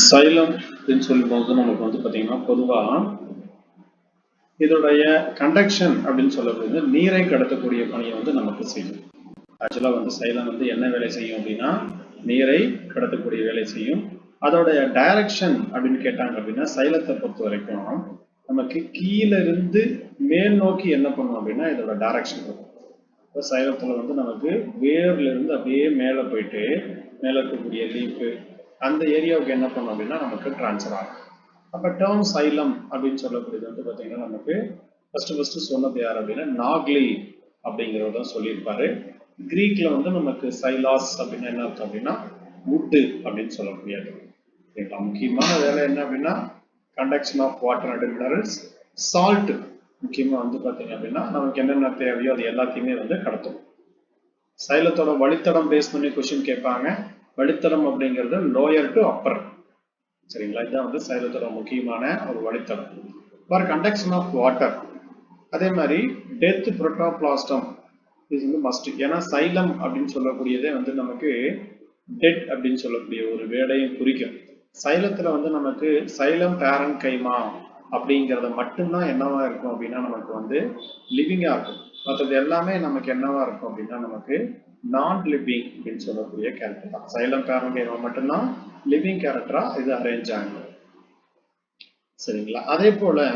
Xylem அப்படின்னு சொல்லும்போது நமக்கு வந்து பார்த்தீங்கன்னா பொதுவாக இதோடைய கண்டக்ஷன் அப்படின்னு சொல்லக்கூடிய நீரை கடத்தக்கூடிய பணியை வந்து நமக்கு செய்யும். ஆக்சுவலாக வந்து சைலம் வந்து என்ன வேலை செய்யும் அப்படின்னா நீரை கடத்தக்கூடிய வேலை செய்யும். அதோடைய டைரக்ஷன் அப்படின்னு கேட்டாங்க அப்படின்னா சைலத்தை பொறுத்த வரைக்கும் நமக்கு கீழே இருந்து மேல் நோக்கி என்ன பண்ணும் அப்படின்னா இதோட டைரக்ஷன் இருக்கும். இப்போ சைலத்துல வந்து நமக்கு வேர்ல இருந்து அப்படியே மேலே போயிட்டு மேலே இருக்கக்கூடிய லீஃபு அந்த ஏரியாவுக்கு என்ன பண்ணும் அப்படின்னா நமக்கு டிரான்ஸ்ஃபர் ஆகும். அப்போ டேர்ம் சைலம் அப்படின்னு சொல்லக்கூடியது வந்து பார்த்தீங்கன்னா நமக்கு ஃபர்ஸ்ட் சொன்னது யார் அப்படின்னா நாக்லி அப்படிங்கிறத சொல்லியிருப்பாரு. கிரீக்ல வந்து நமக்கு சைலாஸ் அப்படின்னு என்ன அர்த்தம் அப்படின்னா வுட்டு அப்படின்னு சொல்லக்கூடியது. முக்கியமான வேலை என்ன அப்படின்னா conduction of water and minerals. Salt முக்கியமா வந்து பார்த்தீங்க அப்படின்னா நமக்கு என்னென்ன தேவையோ அது எல்லாத்தையுமே வந்து கடத்தும். சைலத்தோட வழித்தடம் பேஸ் பண்ணி கொஸ்டின் கேட்பாங்க. வழித்தடம் அப்படிங்கிறது லோயர் டு அப்பர். சரிங்களா, இதுதான் வந்து சைலத்தோட முக்கியமான ஒரு வழித்தடம். ஃபார் கண்டக்ஷன் ஆஃப் வாட்டர் அதே மாதிரி டெத் புரோட்டோபிளாஸ்டம் இது வந்து மஸ்ட். ஏன்னா சைலம் அப்படின்னு சொல்லக்கூடியதே வந்து நமக்கு டெட் அப்படின்னு சொல்லக்கூடிய ஒரு வேடையும் குறிக்கும். சைலத்துல வந்து நமக்கு சைலம் பேரன் கைமா அப்படிங்கிறத மட்டும்தான் என்னவா இருக்கும் அப்படின்னா நமக்கு வந்து லிவிங்கா இருக்கும். மற்றது எல்லாமே நமக்கு என்னவா இருக்கும் அப்படின்னா நமக்கு நான் லிவிங் அப்படின்னு சொல்லக்கூடிய கேரக்டர் தான். சைலம் பேரன் கைமா மட்டும்தான் லிவிங் கேரக்டரா இது அரேஞ்ச் ஆகும். சரிங்களா, அதே போல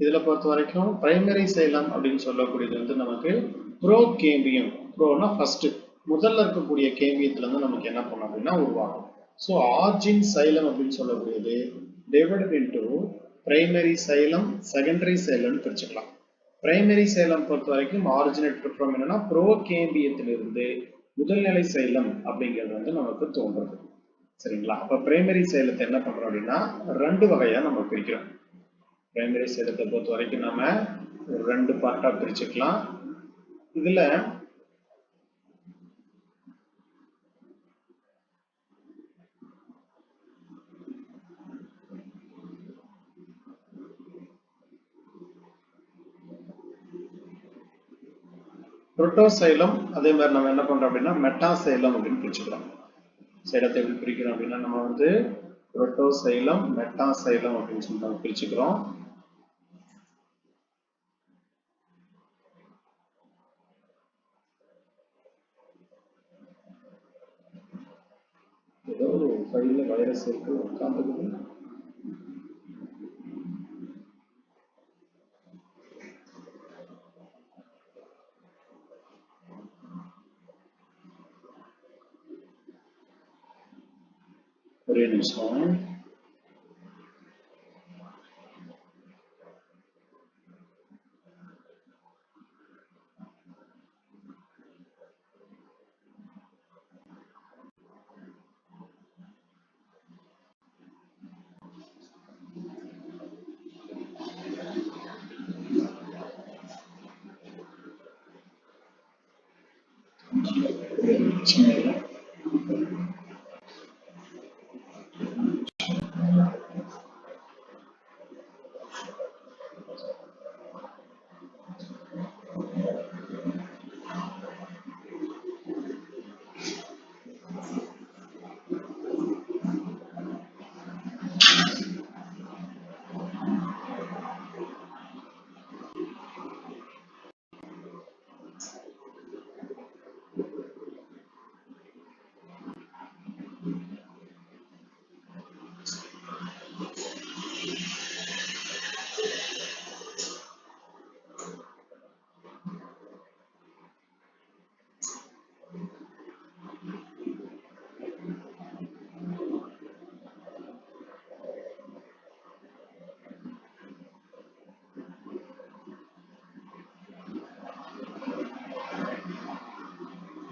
இதுல பொறுத்த வரைக்கும் பிரைமரி சைலம் அப்படின்னு சொல்லக்கூடியது வந்து நமக்கு ப்ரோ கேம்பியம். ப்ரோனா ஃபர்ஸ்ட் முதல்ல இருக்கக்கூடிய கேம்பியத்துல இருந்து நமக்கு என்ன பண்ணும் அப்படின்னா உருவாகும். ஸோ ஆர்ஜின் சைலம் அப்படின்னு சொல்லக்கூடியது divided into primary xylem secondary சைலம்னு பிரிச்சுக்கலாம். பிரைமரி சைலம் பொறுத்த வரைக்கும் ஆரிஜினேட் ஃப்ரம் என்னன்னா ப்ரோ கேம்பியத்திலிருந்து முதல்நிலை சைலம் அப்படிங்கிறது வந்து நமக்கு தோன்றுறது. சரிங்களா, அப்ப பிரைமரி சைலத்தை என்ன பண்றோம் அப்படின்னா ரெண்டு வகையா நம்ம பிரிக்கிறோம். பிரைமரி சைலத்தை பொறுத்த வரைக்கும் நம்ம ஒரு ரெண்டு பார்ட்டா பிரிச்சுக்கலாம். இதுல புரோட்டோசைலம் அதே மாதிரி நம்ம என்ன பண்றோம் அப்படின்னா மெட்டாசைலம் அப்படின்னு பிரிச்சுக்கிறோம். சைலத்தை எப்படி பிரிக்கிறோம் அப்படின்னா நம்ம வந்து புரோட்டோசைலம் மெட்டாசைலம் அப்படின்னு சொல்லி நம்ம பிரிச்சுக்கிறோம். ஏதோ ஒரு ஃபைல்ல வைரஸ் இருக்கு உட்காந்துக்குது. ஒரே நிமிஷம்.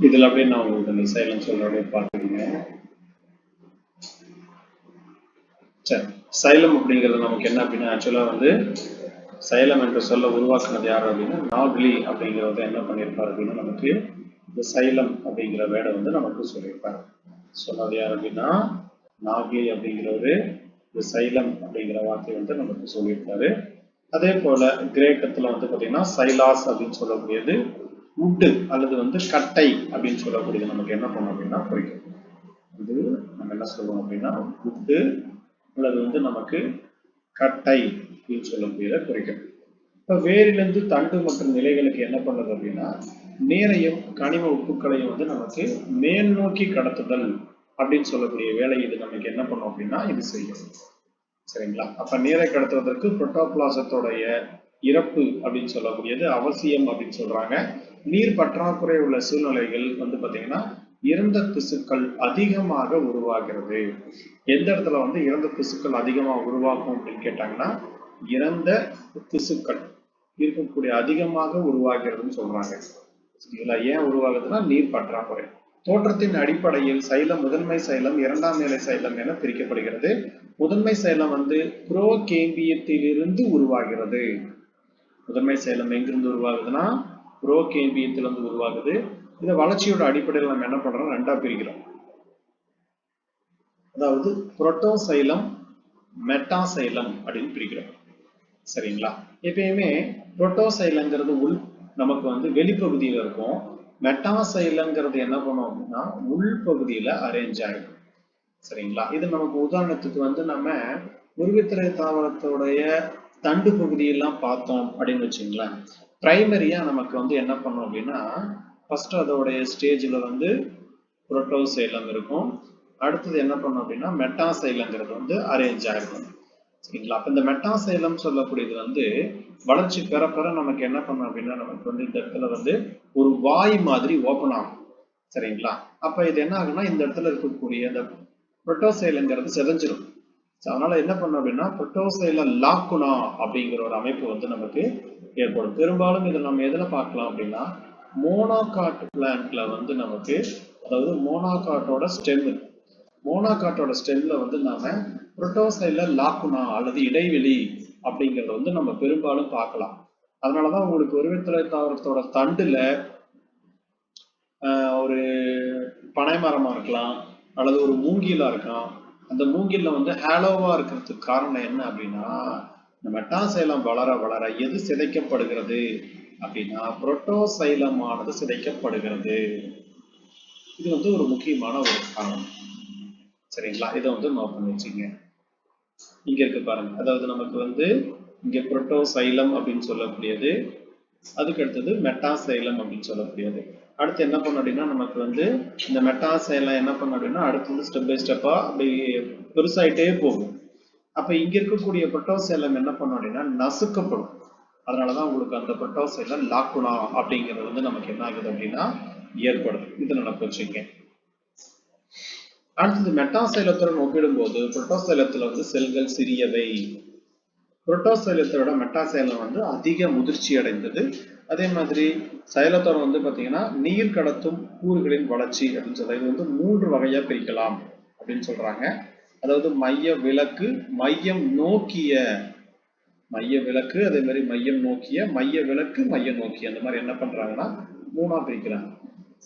இதுல அப்படியே நான் உங்களுக்கு சைலம் சொல்றதே பார்த்துக்கீங்க. சரி, சைலம் அப்படிங்கிறது நமக்கு என்ன அப்படின்னா ஆக்சுவலா வந்து சைலம் என்று சொல்ல உருவாக்குனது யார் அப்படின்னா நாக்லி அப்படிங்கிறத என்ன பண்ணியிருப்பார் அப்படின்னா நமக்கு இந்த சைலம் அப்படிங்கிற வேர்டை வந்து நமக்கு சொல்லியிருப்பாரு. சொன்னது யார் அப்படின்னா நாக்லி அப்படிங்கிறவரு இந்த சைலம் அப்படிங்கிற வார்த்தையை வந்து நமக்கு சொல்லியிருப்பாரு. அதே போல கிரேக்கத்துல வந்து பாத்தீங்கன்னா சைலாஸ் அப்படின்னு சொல்லக்கூடியது wood அல்லது வந்து கட்டை அப்படின்னு சொல்லக்கூடியது நமக்கு என்ன பண்ணும் அப்படின்னா குறிக்கும். இது நம்ம என்ன சொல்லுவோம் அப்படின்னா wood அல்லது வந்து நமக்கு கட்டை அப்படின்னு சொல்லக்கூடியதை குறிக்கும். இப்ப வேரிலிருந்து தண்டு மற்றும் நிலைகளுக்கு என்ன பண்ணுது அப்படின்னா நீரையும் கனிம உப்புக்களையும் வந்து நமக்கு மேல் நோக்கி கடத்துதல் அப்படின்னு சொல்லக்கூடிய வேலை இது நமக்கு என்ன பண்ணும் அப்படின்னா இது செய்யும். சரிங்களா? அப்ப நீரை கடத்துவதற்கு புரோட்டோபிளாசத்தோடைய இறப்பு அப்படின்னு சொல்லக்கூடியது அவசியம் அப்படின்னு சொல்றாங்க. நீர் பற்றாக்குறை உள்ள சூழ்நிலைகள் வந்து பாத்தீங்கன்னா இறந்த திசுக்கள் அதிகமாக உருவாகிறது. எந்த இடத்துல வந்து இறந்த திசுக்கள் அதிகமாக உருவாகும் அப்படின்னு கேட்டாங்கன்னா இறந்த திசுக்கள் இருக்கக்கூடிய அதிகமாக உருவாகிறதுன்னு சொல்றாங்க. சரிங்களா? ஏன் உருவாகுதுன்னா நீர் பற்றாக்குறை. தோற்றத்தின் அடிப்படையில் சைலம் முதன்மை சைலம் இரண்டாம் நிலை சைலம் என பிரிக்கப்படுகிறது. முதன்மை சைலம் வந்து புரோகேம்பியத்திலிருந்து உருவாகிறது. முதன்மை சைலம் எங்கிருந்து உருவாகுதுன்னா புரோகேம்பியத்திலிருந்து உருவாகுது. இந்த வளர்ச்சியோட அடிப்படையில் நம்ம என்ன பண்றோம் ரெண்டா பிரிக்கிறோம். அதாவது புரோட்டோசைலம் மெட்டாசைலம் அப்படின்னு பிரிக்கிறோம். சரிங்களா? எப்பயுமே புரோட்டோசைலங்கிறது உள் நமக்கு வந்து வெளிப்பகுதியில இருக்கும். மெட்டாசைலங்கிறது என்ன பண்ணும் அப்படின்னா உள் பகுதியில அரேஞ்ச் ஆகிடும். சரிங்களா? இது நமக்கு உதாரணத்துக்கு வந்து நம்ம உருவித்திரை தாவரத்தோடைய தண்டு பகுதியெல்லாம் பார்த்தோம் அப்படின்னு வச்சுங்களேன். பிரைமரியா நமக்கு வந்து என்ன பண்ணும் அப்படின்னா ஃபர்ஸ்ட் அதோடைய ஸ்டேஜ்ல வந்து புரோட்டோசைலம் இருக்கும். அடுத்தது என்ன பண்ணும் அப்படின்னா மெட்டாசைலங்கிறது வந்து அரேஞ்ச் ஆகிடும். சரிங்களா? அப்ப இந்த மெட்டாசைலம் சொல்லக்கூடியது வந்து வளர்ச்சி பெற பெற நமக்கு என்ன பண்ணும் அப்படின்னா நமக்கு வந்து இந்த இடத்துல வந்து ஒரு வாய் மாதிரி ஓபன் ஆகும். சரிங்களா? அப்ப இது என்ன ஆகுன்னா இந்த இடத்துல இருக்கக்கூடிய இந்த புரோட்டோசைலங்கிறது செதஞ்சிடும். அதனால என்ன பண்ணும் அப்படின்னா புரோட்டோசைல லாக்குனா அப்படிங்கிற ஒரு அமைப்பு வந்து நமக்கு ஏற்படும். பெரும்பாலும் இதை நம்ம எதுல பார்க்கலாம் அப்படின்னா மோனோகாட் பிளான்ட்ல வந்து நமக்கு அதாவது மோனோகாட்டோட ஸ்டெம்ல வந்து நாம புரோட்டோசைல லாக்குனா அல்லது இடைவெளி அப்படிங்கறத வந்து நம்ம பெரும்பாலும் பார்க்கலாம். அதனாலதான் உங்களுக்கு உருவித்தலை தாவரத்தோட தண்டுல ஒரு பனை மரமா இருக்கலாம் அல்லது ஒரு மூங்கிலா இருக்கலாம். அந்த மூங்கில்ல வந்து ஹேலோவா இருக்கிறதுக்கு காரணம் என்ன அப்படின்னா இந்த மெட்டாசைலம் வளர வளர எது சிதைக்கப்படுகிறது அப்படின்னா புரோட்டோசைலமானது சிதைக்கப்படுகிறது. இது வந்து ஒரு முக்கியமான ஒரு காரணம். சரிங்களா? இதை வந்து நோட் பண்ணி வச்சுங்க. இங்க இருக்கு பாருங்க. அதாவது நமக்கு வந்து இங்க புரோட்டோசைலம் அப்படின்னு சொல்லக்கூடியது, அதுக்கு அடுத்தது மெட்டாசைலம் அப்படின்னு சொல்லக்கூடியது. அடுத்து என்ன பண்ணும் அப்படின்னா நமக்கு வந்து இந்த மெட்டாசைலம் என்ன பண்ணும் அப்படின்னா அடுத்து வந்து ஸ்டெப் பை ஸ்டெப்பா அப்படி பெருசாயிட்டே போகும். அப்ப இங்க இருக்கக்கூடிய புரோட்டோசைலம் என்ன பண்ணும் அப்படின்னா நசுக்கப்படும். அதனாலதான் உங்களுக்கு அந்த புரோட்டோசைலம் லாக்குனா அப்படிங்கிறது வந்து நமக்கு என்ன ஆகுது அப்படின்னா ஏற்படுது. இது நடக்க வச்சுங்க. அடுத்தது மெட்டாசைலத்துடன் ஒப்பிடும்போது புரோட்டோசைலத்துல வந்து செல்கள் சிறியவை. புரோட்டோசைலத்தோட மெட்டாசைலம் வந்து அதிக முதிர்ச்சி அடைந்தது. அதே மாதிரி சைலத்தோட வந்து பாத்தீங்கன்னா நீர் கடத்தும் கூறுகளின் வளர்ச்சி அப்படின்னு சொல்றாங்க. இது வந்து 3 வகையா பிரிக்கலாம் அப்படின்னு சொல்றாங்க. அதாவது மைய விலக்கு, மையம் நோக்கிய, மைய விலக்கு, அதே மாதிரி மையம் நோக்கிய, மைய விலக்கு, மைய நோக்கிய, அந்த மாதிரி என்ன பண்றாங்கன்னா 3ஆ பிரிக்கிறாங்க.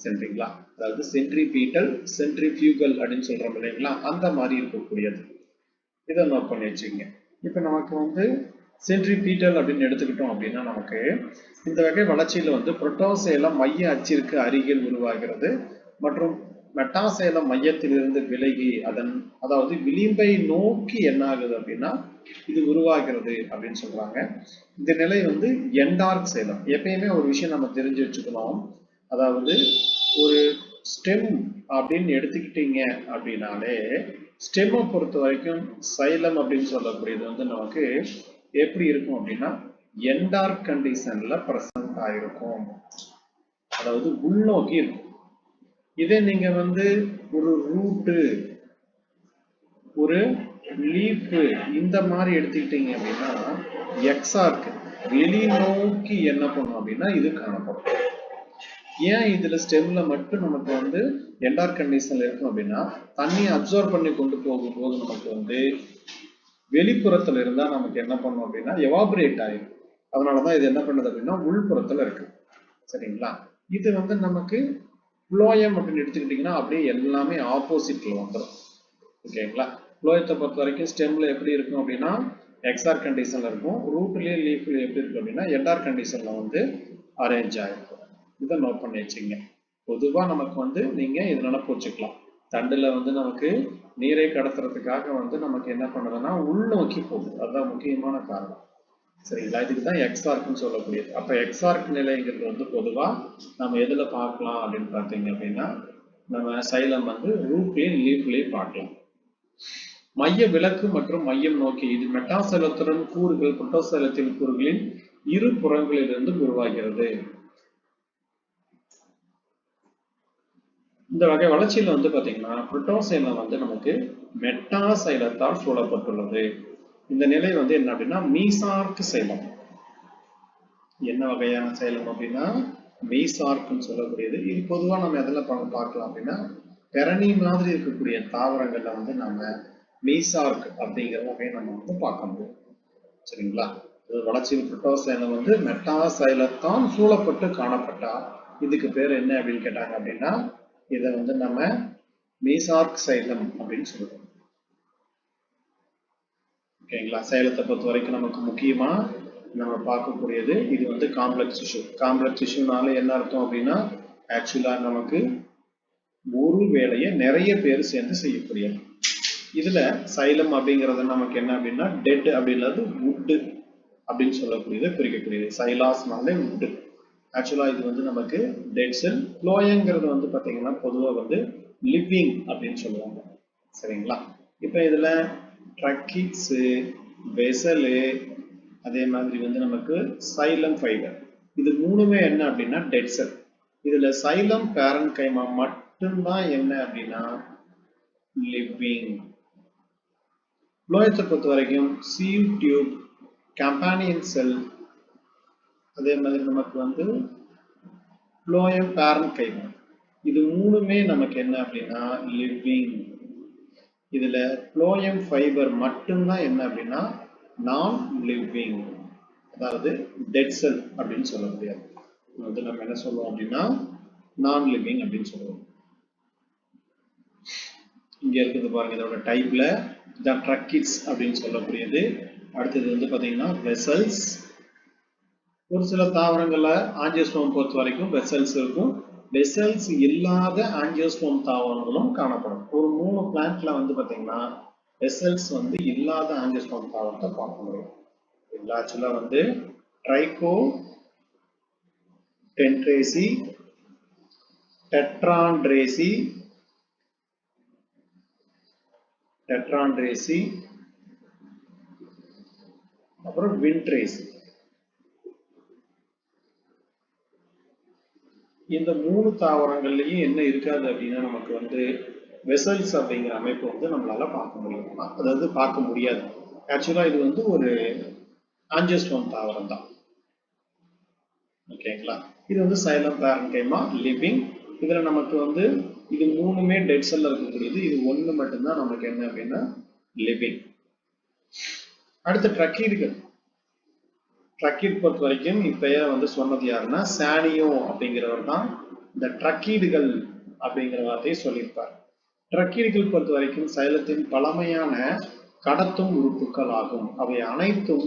சரிங்களா? அதாவது சென்ட்ரிபீட்டல், சென்ட்ரிஃபியூகல் அப்படின்னு சொல்றோம் இல்லைங்களா? அந்த மாதிரி இருக்கக்கூடியது. இதை நோட் பண்ணி வச்சுங்க. இப்ப நமக்கு வந்து சென்ட்ரிபீட்டல் அப்படின்னு எடுத்துக்கிட்டோம் அப்படின்னா நமக்கு இந்த வகை வளர்ச்சியில வந்து புரோட்டோசைலம் மைய அச்சிற்கு அருகில் உருவாகிறது மற்றும் மெட்டாசைலம் மையத்திலிருந்து விலகி அதாவது விளிம்பை நோக்கி என்ன ஆகுது அப்படின்னா இது உருவாகிறது அப்படின்னு சொல்றாங்க. இந்த நிலை வந்து எண்டார்க் சைலம். எப்பயுமே ஒரு விஷயம் நம்ம தெரிஞ்சு வச்சுக்கணும். அதாவது ஒரு ஸ்டெம் அப்படின்னு எடுத்துக்கிட்டீங்க அப்படின்னாலே ஸ்டெம்மை பொறுத்த வரைக்கும் சைலம் அப்படின்னு சொல்லக்கூடியது வந்து நமக்கு எப்படி இருக்கும் அப்படின்னா எண்டார்க் கண்டிஷன்ல பிரசன்ட் ஆயிருக்கும். அதாவது உள்நோக்கி இருக்கும். இதே நீங்க வந்து ஒரு ரூட்டு, ஒரு லீஃப் இந்த மாதிரி எடுத்துக்கிட்டீங்க அப்படின்னா எக்ஸார்க் வெளிநோக்கி என்ன பண்ணும் அப்படின்னா இது காணப்படும். ஏன் இதுல ஸ்டெம்ல மட்டும் நமக்கு வந்து எண்டார்க் கண்டிஷன்ல இருக்கும் அப்படின்னா தண்ணி அப்சர்வ் பண்ணி கொண்டு போகும்போது நமக்கு வந்து வெளிப்புறத்துல இருந்தா நமக்கு என்ன பண்ணும் அப்படின்னா எவாபரேட் ஆயிடும். அதனாலதான் இது என்ன பண்ணுது அப்படின்னா உள்புறத்துல இருக்கு. சரிங்களா? இது வந்து நமக்கு புளோயம் அப்படின்னு எடுத்துக்கிட்டீங்கன்னா அப்படியே எல்லாமே ஆப்போசிட்ல வந்துடும். ஓகேங்களா? புளோயத்தை பொறுத்த வரைக்கும் ஸ்டெம்ல எப்படி இருக்கும் அப்படின்னா எக்ஸார்க் கண்டிஷன்ல இருக்கும். ரூட்லயே லீஃப்லயே எப்படி இருக்கும் அப்படின்னா எண்டார்க் கண்டிஷன்ல வந்து அரேஞ்ச் ஆயிருக்கும். இதை நோட் பண்ணி வச்சுங்க. பொதுவா நமக்கு வந்து நீங்க இது நினைப்பு வச்சுக்கலாம். தண்டுல வந்து நமக்கு நீரை கடத்துறதுக்காக வந்து நமக்கு என்ன பண்ணுதுன்னா உள்நோக்கி போகுது. அதுதான் முக்கியமான காரணம். சரிங்களா? இதுக்கு தான் எக்ஸார்க்னு சொல்லக்கூடியது. அப்ப எக்ஸார்க் நிலைங்கிறது வந்து பொதுவா நம்ம எதுல பார்க்கலாம் அப்படின்னு பார்த்தீங்க அப்படின்னா, நம்ம சைலம் வந்து ரூட்லயும் லீஃப்லயும் பார்க்கலாம். மைய விலக்கு மற்றும் மையம் நோக்கி இது மெட்டாசைலத்துடன் கூறுகள் புரோட்டோசைலத்தின் கூறுகளின் இரு புறங்களிலிருந்து உருவாகிறது. இந்த வகை வளர்ச்சியில வந்து பாத்தீங்கன்னா புரோட்டோசைலம் வந்து நமக்கு மெட்டாசைலத்தால் சூழப்பட்டுள்ளது. இந்த நிலை வந்து என்ன அப்படின்னா மீசார்க் சைலம். என்ன வகையான சைலம் அப்படின்னா மீசார்க்னு சொல்லக்கூடியது. இது பொதுவா நம்ம எதில் பார்க்கலாம் அப்படின்னா பெரணி மாதிரி இருக்கக்கூடிய தாவரங்கள்ல வந்து நம்ம மீசார்க் அப்படிங்கிற வகையை நம்ம வந்து பார்க்க முடியும். சரிங்களா? வளர்ச்சியில் புரோட்டோசைலம் வந்து மெட்டாசைலத்தால் சூழப்பட்டு காணப்பட்டா இதுக்கு பேர் என்ன அப்படின்னு கேட்டாங்க அப்படின்னா இதை வந்து நம்ம மீசார்க் சைலம் அப்படின்னு சொல்றோம். ஓகேங்களா? சைலத்தை பொறுத்த வரைக்கும் நமக்கு முக்கியமா நம்ம பார்க்கக்கூடியது இது வந்து காம்ப்ளெக்ஸ் டிஷ்யூ. காம்ப்ளெக்ஸ் டிஷ்யூனால என்ன அர்த்தம் அப்படின்னா ஆக்சுவலா நமக்கு ஒரு வேலையை நிறைய பேர் சேர்ந்து செய்யக்கூடியது. இதுல சைலம் அப்படிங்கிறது நமக்கு என்ன அப்படின்னா டெட் அப்படின்றது வுட் அப்படின்னு சொல்லக்கூடியது குறிக்கக்கூடியது. சைலாஸ்னாலே வுட். ஆக்சுவலா இது வந்து நமக்கு டெட் செல். ஃப்ளோயங்கிறது வந்து பாத்தீங்கன்னா பொதுவா வந்து லிவிங் அப்படின்னு சொல்லுவாங்க. சரிங்களா? இப்ப இதுல ட்ரக்கிட்ஸ், வெசலு, அதே மாதிரி வந்து நமக்கு சைலம் ஃபைபர், இது மூணுமே என்ன அப்படின்னா டெட் செல். இதுல சைலம் பேரன்கைமா மட்டும்தான் என்ன அப்படின்னா லிவிங். ஃப்ளோயத்தை பொறுத்த வரைக்கும் சீவ் டியூப், கம்பானியன் செல், அதே மாதிரி நமக்கு வந்து ஃப்ளோயம் பேரன்கைமா, இது மூணுமே நமக்கு என்ன அப்படின்னா லிவிங். இதுல ஃப்ளோயம் ஃபைபர் மட்டும்தான் என்ன அப்படின்னா நான் லிவிங், அதாவது டெட் செல் அப்படின்னு சொல்ல முடியாது. வந்து நம்ம என்ன சொல்லுவோம் அப்படின்னா நான் லிவிங் அப்படின்னு சொல்லுவோம். இங்க இருக்குது பாருங்க இதோட டைப்ல த ட்ரக்கிட்ஸ் அப்படின்னு சொல்லக்கூடியது. அடுத்தது வந்து பாத்தீங்கன்னா வெசல்ஸ். ஒரு சில தாவரங்கள்ல ஆஞ்சியோஸ்போம் பொறுத்த வரைக்கும் வெசல்ஸ் இருக்கும். வெசல்ஸ் இல்லாத ஆஞ்சியோஸ்போம் தாவரங்களும் காணப்படும். ஒரு 3 பிளான்ட்ல வந்து பாத்தீங்கன்னா வெசல்ஸ் வந்து இல்லாத ஆஞ்சியோஸ்போம் தாவரத்தை பார்க்க முடியும். ஆக்சுவலா வந்து ட்ரைகோ டென்ட்ரேசி, டெட்ரான்ட்ரேசி, அப்புறம் வின்ட்ரேசி, இந்த 3 தாவரங்கள்லயும் என்ன இருக்காது அப்படின்னா நமக்கு வந்து வெசல்ஸ் அப்படிங்கிற அமைப்பு வந்து நம்மளால பார்க்க முடியும். அதாவது பார்க்க முடியாது. ஆக்சுவலா இது வந்து ஒரு ஆஞ்சியோஸ்போம் தாவரம் தான். ஓகேங்களா? இது வந்து சைலம் பேரன்கைமா லிவிங். இதுல நமக்கு வந்து இது மூணுமே டெட் செல்ல இருக்கக்கூடியது. இது ஒண்ணு மட்டும்தான் நமக்கு என்ன அப்படின்னா லிவிங். அடுத்து ட்ரக்கீடுகள். ட்ரக்கீட் பொறுத்த வரைக்கும் இப்ப வந்து சொன்னது யாருன்னா சானியோ அப்படிங்கிறவர் தான் இந்த ட்ரக்கீடுகள் அப்படிங்கிற வார்த்தையை சொல்லியிருப்பார். ட்ரக்கீடுகள் பொறுத்த வரைக்கும் சைலத்தின் பழமையான கடத்தும் உறுப்புகள் ஆகும். அவை அனைத்தும்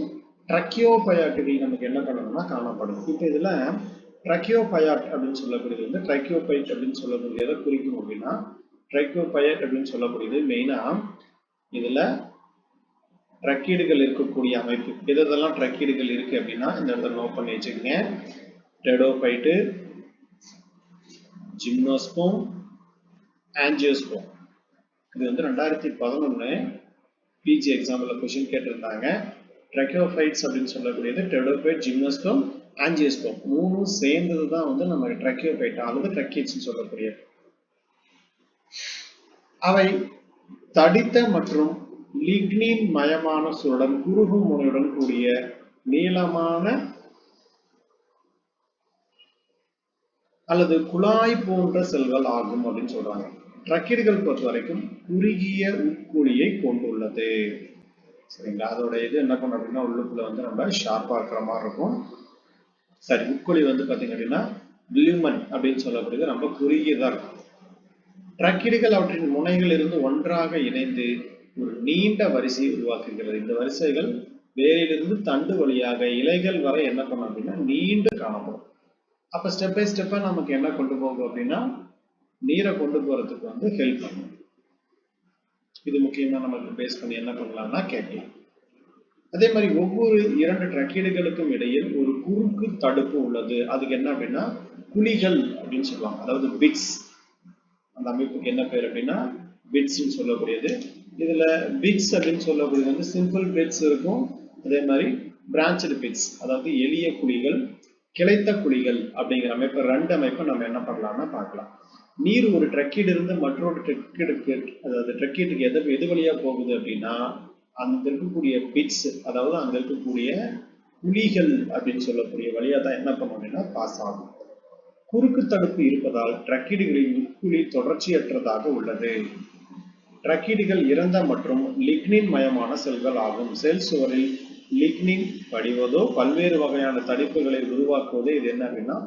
ட்ரக்கியோபயாட்டுகள் நமக்கு என்ன பண்ணணும்னா காணப்படும். இப்ப இதுல ட்ரக்கியோபயாட் அப்படின்னு சொல்லக்கூடியது வந்து ட்ரக்கியோபைட் அப்படின்னு சொல்லக்கூடியதை குறிக்கும் அப்படின்னா ட்ரக்கியோபயாட் அப்படின்னு சொல்லக்கூடியது மெயினா இதுல ட்ரக்கீடுகள் இருக்கக்கூடிய அமைப்பு. எதெல்லாம் ட்ரக்கீடுகள் இருக்கு அப்படின்னா இந்த இடத்துல நோட் பண்ணி வச்சுக்கோங்க. டெடோபைட்டு, ஜிம்னோஸ்போம், ஆஞ்சியோஸ்போம். இது வந்து 2011 பிஜி எக்ஸாம்பிள் கொஸ்டின் கேட்டிருந்தாங்க. ட்ரக்கியோபைட்ஸ் அப்படின்னு சொல்லக்கூடியது டெடோபைட், ஜிம்னோஸ்போம், ஆஞ்சியோஸ்போம் மூணும் சேர்ந்தது தான் வந்து நம்ம ட்ரக்கியோபைட் அல்லது ட்ரக்கீட்ஸ் சொல்லக்கூடியது. அவை தடித்த மற்றும் லிக்னின் மயமான சூழல் குறுகு முனையுடன் கூடிய நீளமான அல்லது குழாய் போன்ற செல்கள் ஆகும் அப்படின்னு சொல்றாங்க. ட்ரக்கீடுகள் பொறுத்த வரைக்கும் குறுகிய உட்குழியை கொண்டுள்ளது. சரிங்களா? அதோட இது என்ன பண்ணும் அப்படின்னா உள்ளுக்குள்ள வந்து நம்ம ஷார்ப்பா இருக்கிற மாதிரி இருக்கும். சரி, உட்குழி வந்து பாத்தீங்க அப்படின்னா லியூமன் அப்படின்னு சொல்லக்கூடியது ரொம்ப குறுகியதா இருக்கும். ட்ரக்கீடுகள் அவற்றின் முனைகள் இருந்து ஒன்றாக இணைந்து ஒரு நீண்ட வரிசையை உருவாக்குகிறது. இந்த வரிசைகள் வேரிலிருந்து தண்டு வழியாக இலைகள் வரை என்ன பண்ணும் அப்படின்னா நீண்டு காணப்படும். அப்ப ஸ்டெப் பை ஸ்டெப்பா நமக்கு என்ன கொண்டு போகும் அப்படின்னா நீரை கொண்டு போறதுக்கு வந்து ஹெல்ப் பண்ணும். இது முக்கியமா நமக்கு பேஸ் பண்ணி என்ன பண்ணலாம்னா கேட்கலாம். அதே மாதிரி ஒவ்வொரு 2 ட்ரக்கீடுகளுக்கும் இடையில் ஒரு குறுக்கு தடுப்பு உள்ளது. அதுக்கு என்ன அப்படின்னா குழிகள் அப்படின்னு சொல்லுவாங்க. அதாவது பிட்ஸ். அந்த அமைப்புக்கு என்ன பேர் அப்படின்னா பிட்ஸ் சொல்லக்கூடியது. இதுல பிட்ஸ் அப்படின்னு சொல்லக்கூடியது வந்து சிம்பிள் பிட்ஸ் இருக்கும். அதே மாதிரி பிரான்ச்டு பிட்ஸ், அதாவது எளிய குழிகள், கிளைத்த குழிகள் அப்படிங்கிற அமைப்பு, 2 அமைப்பை நம்ம என்ன பண்ணலாம்னா பார்க்கலாம். நீர் ஒரு ட்ரக்கீடு இருந்து மற்றொரு ட்ரக்கீடுக்கு, அதாவது ட்ரக்கீட்டுக்கு எது வழியா போகுது அப்படின்னா அங்க இருக்கக்கூடிய பிட்ஸ், அதாவது அங்க இருக்கக்கூடிய குழிகள் அப்படின்னு சொல்லக்கூடிய வழியா தான் என்ன பண்ணும் அப்படின்னா பாஸ் ஆகும். குறுக்கு தடுப்பு இருப்பதால் ட்ரக்கீடுகளின் உட்குழி தொடர்ச்சியற்றதாக உள்ளது. ட்ரக்கீடுகள் இறந்த மற்றும் லிக்னின் மயமான செல்கள் ஆகும். செல் சுவரில் லிக்னின் படிவதோ பல்வேறு வகையான தடிப்புகளை உருவாக்குவதோ இது என்ன அப்படின்னா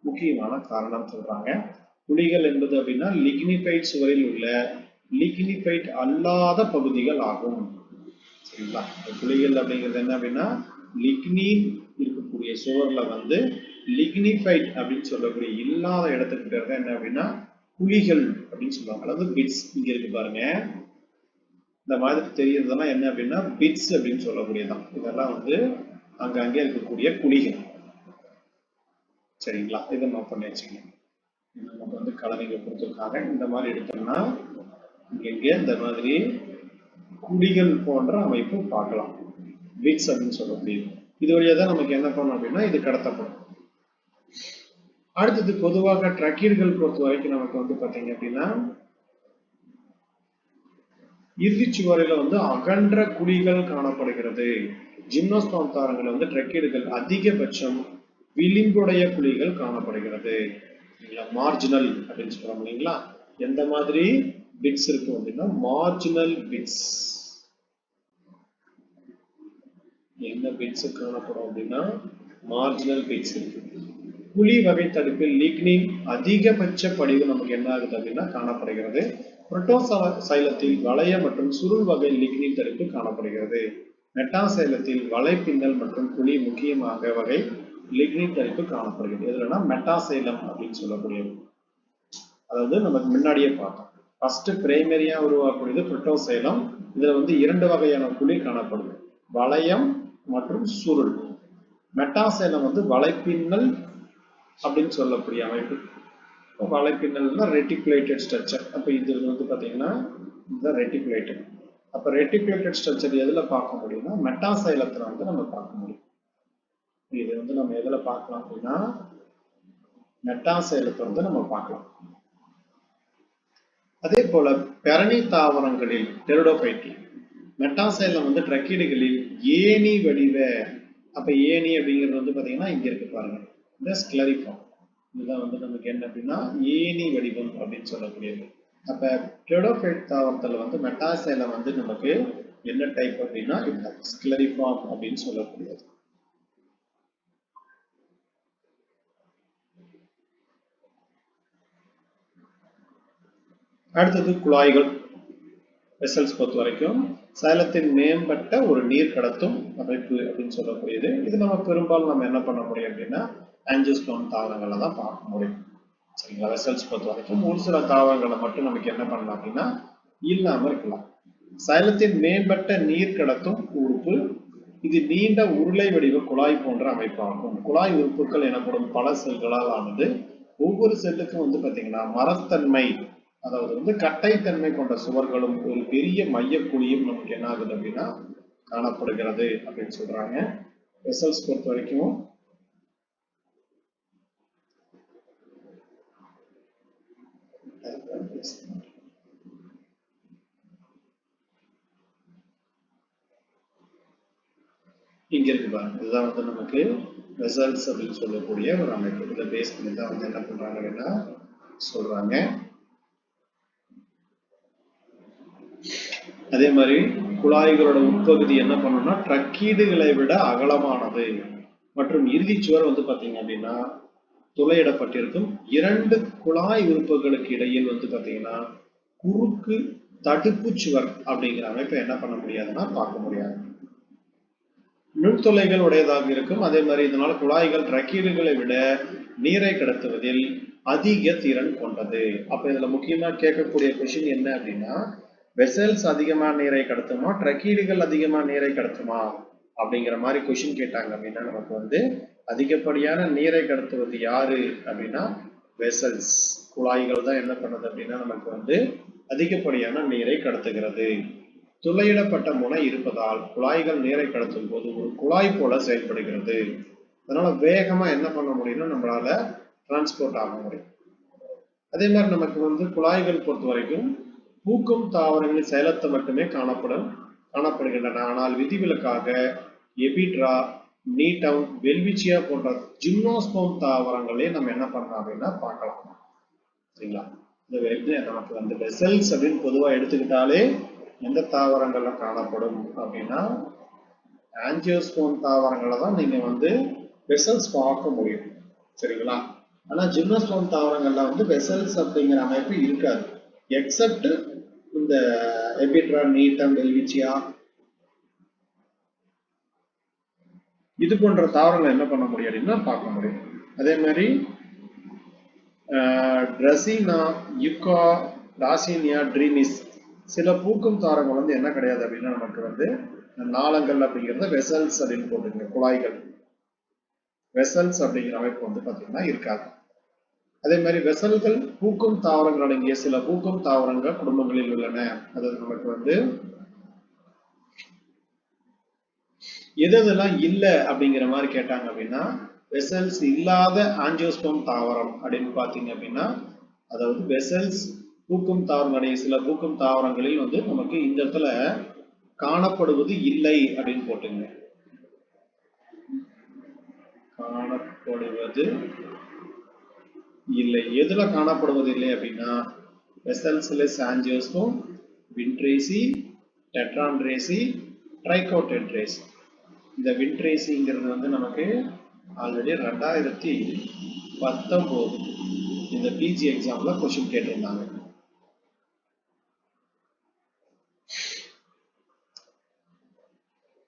முக்கியமான காரணம் சொல்றாங்க. குழிகள் என்பது அப்படின்னா லிக்னிஃபைட் சுவரில் உள்ள லிக்னிஃபைட் அல்லாத பகுதிகள் ஆகும். சரிங்களா? குழிகள் அப்படிங்கிறது என்ன அப்படின்னா லிக்னின் இருக்கக்கூடிய சுவர்ல வந்து லிக்னிஃபைட் அப்படின்னு சொல்லக்கூடிய இல்லாத இடத்துக்கு பேர் தான் என்ன அப்படின்னா குழிகள் அப்படின்னு சொல்லுவாங்க. அதாவது பிட்ஸ். இங்க இருக்கு பாருங்க, இந்த மாதிரி தெரியறதெல்லாம் என்ன அப்படின்னா பிட்ஸ் அப்படின்னு சொல்லக்கூடியதான். இதெல்லாம் வந்து அங்கங்கே இருக்கக்கூடிய குழிகள். சரிங்களா? இதை நோட் பண்ணி வச்சுக்கணும். நமக்கு வந்து கலரிங்க கொடுத்துருக்காங்க. இந்த மாதிரி எடுத்தோம்னா இங்க இந்த மாதிரி குழிகள் போன்ற அமைப்பு பார்க்கலாம். பிட்ஸ் அப்படின்னு சொல்லக்கூடியது. இது வழியா தான் நமக்கு என்ன பண்ணும் அப்படின்னா இது கடத்தப்படும். அடுத்தது பொதுவாக ட்ரக்கீடுகள் பொறுத்த வரைக்கும் நமக்கு வந்து பாத்தீங்க அப்படின்னா இறுதி சுவரில வந்து அகன்ற குழிகள் காணப்படுகிறது. ஜிம்னோஸ்பர்ம் தாவரங்கள் வந்து ட்ரக்கீடுகள் அதிகபட்சம் விளிம்புடைய குழிகள் காணப்படுகிறது. மார்ஜினல் அப்படின்னு சொல்றாங்க இல்லைங்களா? எந்த மாதிரி பிட்ஸ் இருக்கும் அப்படின்னா மார்ஜினல் பிட்ஸ். என்ன பிட்ஸ் காணப்படும் அப்படின்னா மார்ஜினல் பிட்ஸ் இருக்கு. குழி வகை தடுப்பில் லிக்னின் அதிகபட்ச படிவு நமக்கு என்ன ஆகுது அப்படின்னா காணப்படுகிறது. புரோட்டோசைலத்தில் வளைய மற்றும் சுருள் வகை லிக்னின் தடுப்பு காணப்படுகிறது. மெட்டாசைலத்தில் வலைப்பின்னல் மற்றும் குழி முக்கியமாக வகை லிக்னின் தடுப்பு காணப்படுகிறது. இதுலன்னா மெட்டாசைலம் அப்படின்னு சொல்லக்கூடியது. அதாவது நமக்கு முன்னாடியே பார்த்தோம். ஃபர்ஸ்ட் பிரைமரியா உருவாக்கக்கூடியது புரோட்டோசைலம். இதுல வந்து 2 வகையான குழி காணப்படுது, வளையம் மற்றும் சுருள். மெட்டாசைலம் வந்து வலைப்பின்னல் அப்படின்னு சொல்லக்கூடிய அமைப்பு. வலைப்பின்னல்னா ரெட்டிகுலேட்டட் ஸ்ட்ரக்சர். அப்ப இது வந்து பாத்தீங்கன்னா இந்த ரெட்டிகுலேட்டட். அப்ப ரெட்டிகுலேட்டட் ஸ்ட்ரக்சர் எதுல பார்க்க முடியும்னா மெட்டாசைலத்துல வந்து நம்ம பார்க்க முடியும். இது வந்து நம்ம எதுல பார்க்கலாம் அப்படின்னா மெட்டாசைலத்தை வந்து நம்ம பார்க்கலாம். அதே போல பெரணி தாவரங்களில் டெரிடோபைட்டில் மெட்டாசைலம் வந்து ட்ரக்கீடுகளில் ஏணி வடிவ. அப்ப ஏணி அப்படிங்கிறது வந்து பாத்தீங்கன்னா இங்க இருக்கு பாருங்க, இந்த ஸ்க்லரிஃபார்ம். இதுதான் வந்து நமக்கு என்ன அப்படின்னா ஏணி வடிவம் அப்படின்னு சொல்லக்கூடியது. அப்ப டெரிடோபைட் தாவரத்துல வந்து மெட்டாசைலம் வந்து நமக்கு என்ன டைப் அப்படின்னா இந்த ஸ்க்லரிஃபார்ம் அப்படின்னு சொல்லக்கூடியது. அடுத்தது குழாய்கள். வெசல்ஸ் பொறுத்த வரைக்கும் சைலத்தின் மேம்பட்ட ஒரு நீர் கடத்தும் அமைப்பு அப்படின்னு சொல்லக்கூடியது. இது நம்ம பெரும்பாலும் நம்ம என்ன பண்ண முடியும் அப்படின்னா ஆஞ்சியோஸ்பர்ம் தாவரங்களை தான் பார்க்க முடியும். சரிங்களா? வெசல்ஸ் பொறுத்த வரைக்கும் ஒரு சில தாவரங்களை மட்டும் நமக்கு என்ன பண்ணலாம் அப்படின்னா இல்லாம இருக்கலாம். சைலத்தின் மேம்பட்ட நீர் கடத்தும் உறுப்பு. இது நீண்ட உருளை வடிவ குழாய் போன்ற அமைப்பாகும். குழாய் உறுப்புகள் எனப்படும் பல செல்களால் ஆனது. ஒவ்வொரு செல்லுக்கும் வந்து பாத்தீங்கன்னா மரத்தன்மை, அதாவது வந்து கட்டைத்தன்மை கொண்ட சுவர்களும் ஒரு பெரிய மைய குழியும் நமக்கு என்ன ஆகுது அப்படின்னா காணப்படுகிறது அப்படின்னு சொல்றாங்க. வெசல்ஸ் பொறுத்த வரைக்கும் இங்க இருக்கு பாருங்க, இதுதான் வந்து நமக்கு வெசல்ஸ் அப்படின்னு சொல்லக்கூடிய ஒரு அமைப்பு. இதை பேஸ் பண்ணி தான் வந்து என்ன பண்றாங்க அப்படின்னா சொல்றாங்க. அதே மாதிரி குழாய்களோட உட்பகுதி என்ன பண்ணணும்னா ட்ரக்கீடுகளை விட அகலமானது மற்றும் இறுதி சுவர் வந்து பாத்தீங்க அப்படின்னா துளையிடப்பட்டிருக்கும். 2 குழாய் உறுப்புகளுக்கு இடையில் வந்து பாத்தீங்கன்னா குறுக்கு தடுப்பு சுவர் அப்படிங்கிற அமைப்பை என்ன பண்ண முடியாதுன்னா பார்க்க முடியாது. நுண்துளைகள் உடையதாக இருக்கும். அதே மாதிரி இதனால குழாய்கள் ட்ரக்கீடுகளை விட நீரை கடத்துவதில் அதிக திறன் கொண்டது. அப்ப இதுல முக்கியமா கேட்கக்கூடிய கொஸ்டின் என்ன அப்படின்னா, வெசல்ஸ் அதிகமா நீரை கடத்துமா, ட்ரக்கீடுகள் அதிகமா நீரை கடத்துமா அப்படிங்கிற மாதிரி கொஸ்டின் கேட்டாங்க அப்படின்னா நமக்கு வந்து அதிகப்படியான நீரை கடத்துவது யாரு அப்படின்னா வெசல்ஸ், குழாய்கள் தான் என்ன பண்ணுது அப்படின்னா நமக்கு வந்து அதிகப்படியான நீரை கடத்துகிறது. துளையிடப்பட்ட முனை இருப்பதால் குழாய்கள் நீரை கடத்தும் போது ஒரு குழாய் போல செயல்படுகிறது. அதனால வேகமா என்ன பண்ண முடியும்னா நம்மளால டிரான்ஸ்போர்ட் ஆக முடியும். அதே மாதிரி நமக்கு வந்து குழாய்கள் பொறுத்த வரைக்கும் பூக்கும் தாவரங்களின் செயலத்தை மட்டுமே காணப்படுகின்றன. ஆனால் விதிவிலக்காக எபிட்ரா, நீட்டம், வெல்விச்சியா போன்ற ஜிம்னோஸ்போம் தாவரங்களே நம்ம என்ன பண்ணலாம் அப்படின்னா பார்க்கலாம். சரிங்களா? இந்த நமக்கு வந்து வெசல்ஸ் அப்படின்னு பொதுவா எடுத்துக்கிட்டாலே எந்த தாவரங்கள்ல காணப்படும் அப்படின்னா ஆஞ்சியோஸ்போம் தாவரங்களை தான் நீங்க வந்து வெசல்ஸ் பார்க்க முடியும். சரிங்களா? ஆனா ஜிம்னோஸ்போம் தாவரங்கள்ல வந்து வெசல்ஸ் அப்படிங்கிற அமைப்பு இருக்காது. எக்ஸப்ட் இந்த எபிட்ரா, நீட்டம், வெல்விச்சியா இது போன்ற தாவரங்கள் என்ன பண்ண முடியும் அப்படின்னா பார்க்க முடியும். அதே மாதிரி ட்ரெசினா, யுக்கா, டாசினியா, ட்ரீமிஸ் சில பூக்கும் தாவரங்கள் வந்து என்ன கிடையாது அப்படின்னா நமக்கு வந்து நாளங்கள் அப்படிங்கிறத வெசல்ஸ் அப்படின்னு போட்டுங்க. குழாய்கள் வெசல்ஸ் அப்படிங்கிற அமைப்பு வந்து பார்த்தீங்கன்னா இருக்காது. அதே மாதிரி வெசல்கள் பூக்கும் தாவரங்கள் அடங்கிய சில பூக்கும் தாவரங்கள் குடும்பங்களில் உள்ளன. அது நமக்கு வந்து எதெல்லாம் இல்லை அப்படிங்கிற மாதிரி கேட்டாங்க அப்படின்னா வெசல்ஸ் இல்லாத ஆஞ்சியோஸ்போம் தாவரம் அப்படின்னு பார்த்தீங்க அப்படின்னா அதாவது வெசல்ஸ் பூக்கும் தாவரங்களுடைய சில பூக்கும் தாவரங்களில் வந்து நமக்கு இந்த இடத்துல காணப்படுவது இல்லை அப்படின்னு போட்டுங்க. காணப்படுவது இல்லை. எதுல காணப்படுவது இல்லை அப்படின்னா வெசல்ஸ்லெஸ் ஆஞ்சியோஸ்போம், வின்ட்ரேசி, டெட்ரான்ட்ரேசி, ட்ரைகோடெட்ரேசி. இந்த வின்ட்ரேசிங்கிறது வந்து நமக்கு ஆல்ரெடி 2019 இந்த பிஜி எக்ஸாம்ல கொஸ்டின் கேட்டிருந்தாங்க.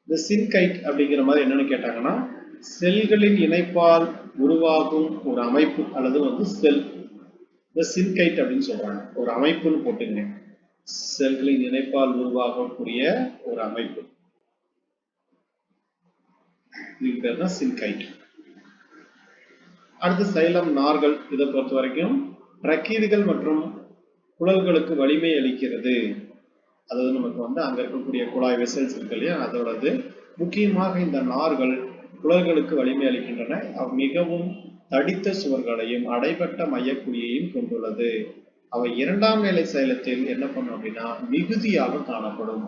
இந்த சின்கைட் அப்படிங்கிற மாதிரி என்னன்னு கேட்டாங்கன்னா செல்களின் இணைப்பால் உருவாகும் ஒரு அமைப்பு அல்லது வந்து செல். இந்த சின்கைட் அப்படின்னு சொல்றாங்க. ஒரு அமைப்புன்னு போட்டுங்க. செல்களின் இணைப்பால் உருவாகக்கூடிய ஒரு அமைப்பு. இதுக்கு பேர் தான் சின்கைட். அடுத்து சைலம் நார்கள். இதை பொறுத்த வரைக்கும் ட்ரக்கீடுகள் மற்றும் குழல்களுக்கு வலிமை அளிக்கிறது. அதாவது நமக்கு வந்து அங்க இருக்கக்கூடிய குழாய் வெசல்ஸ் இருக்கு இல்லையா, அதோடது முக்கியமாக இந்த நார்கள் குழல்களுக்கு வலிமை அளிக்கின்றன. மிகவும் தடித்த சுவர்களையும் அடைபட்ட மையக்குழியையும் கொண்டுள்ளது. அவை இரண்டாம் நிலை சைலத்தில் என்ன பண்ணும் அப்படின்னா மிகுதியாக காணப்படும்.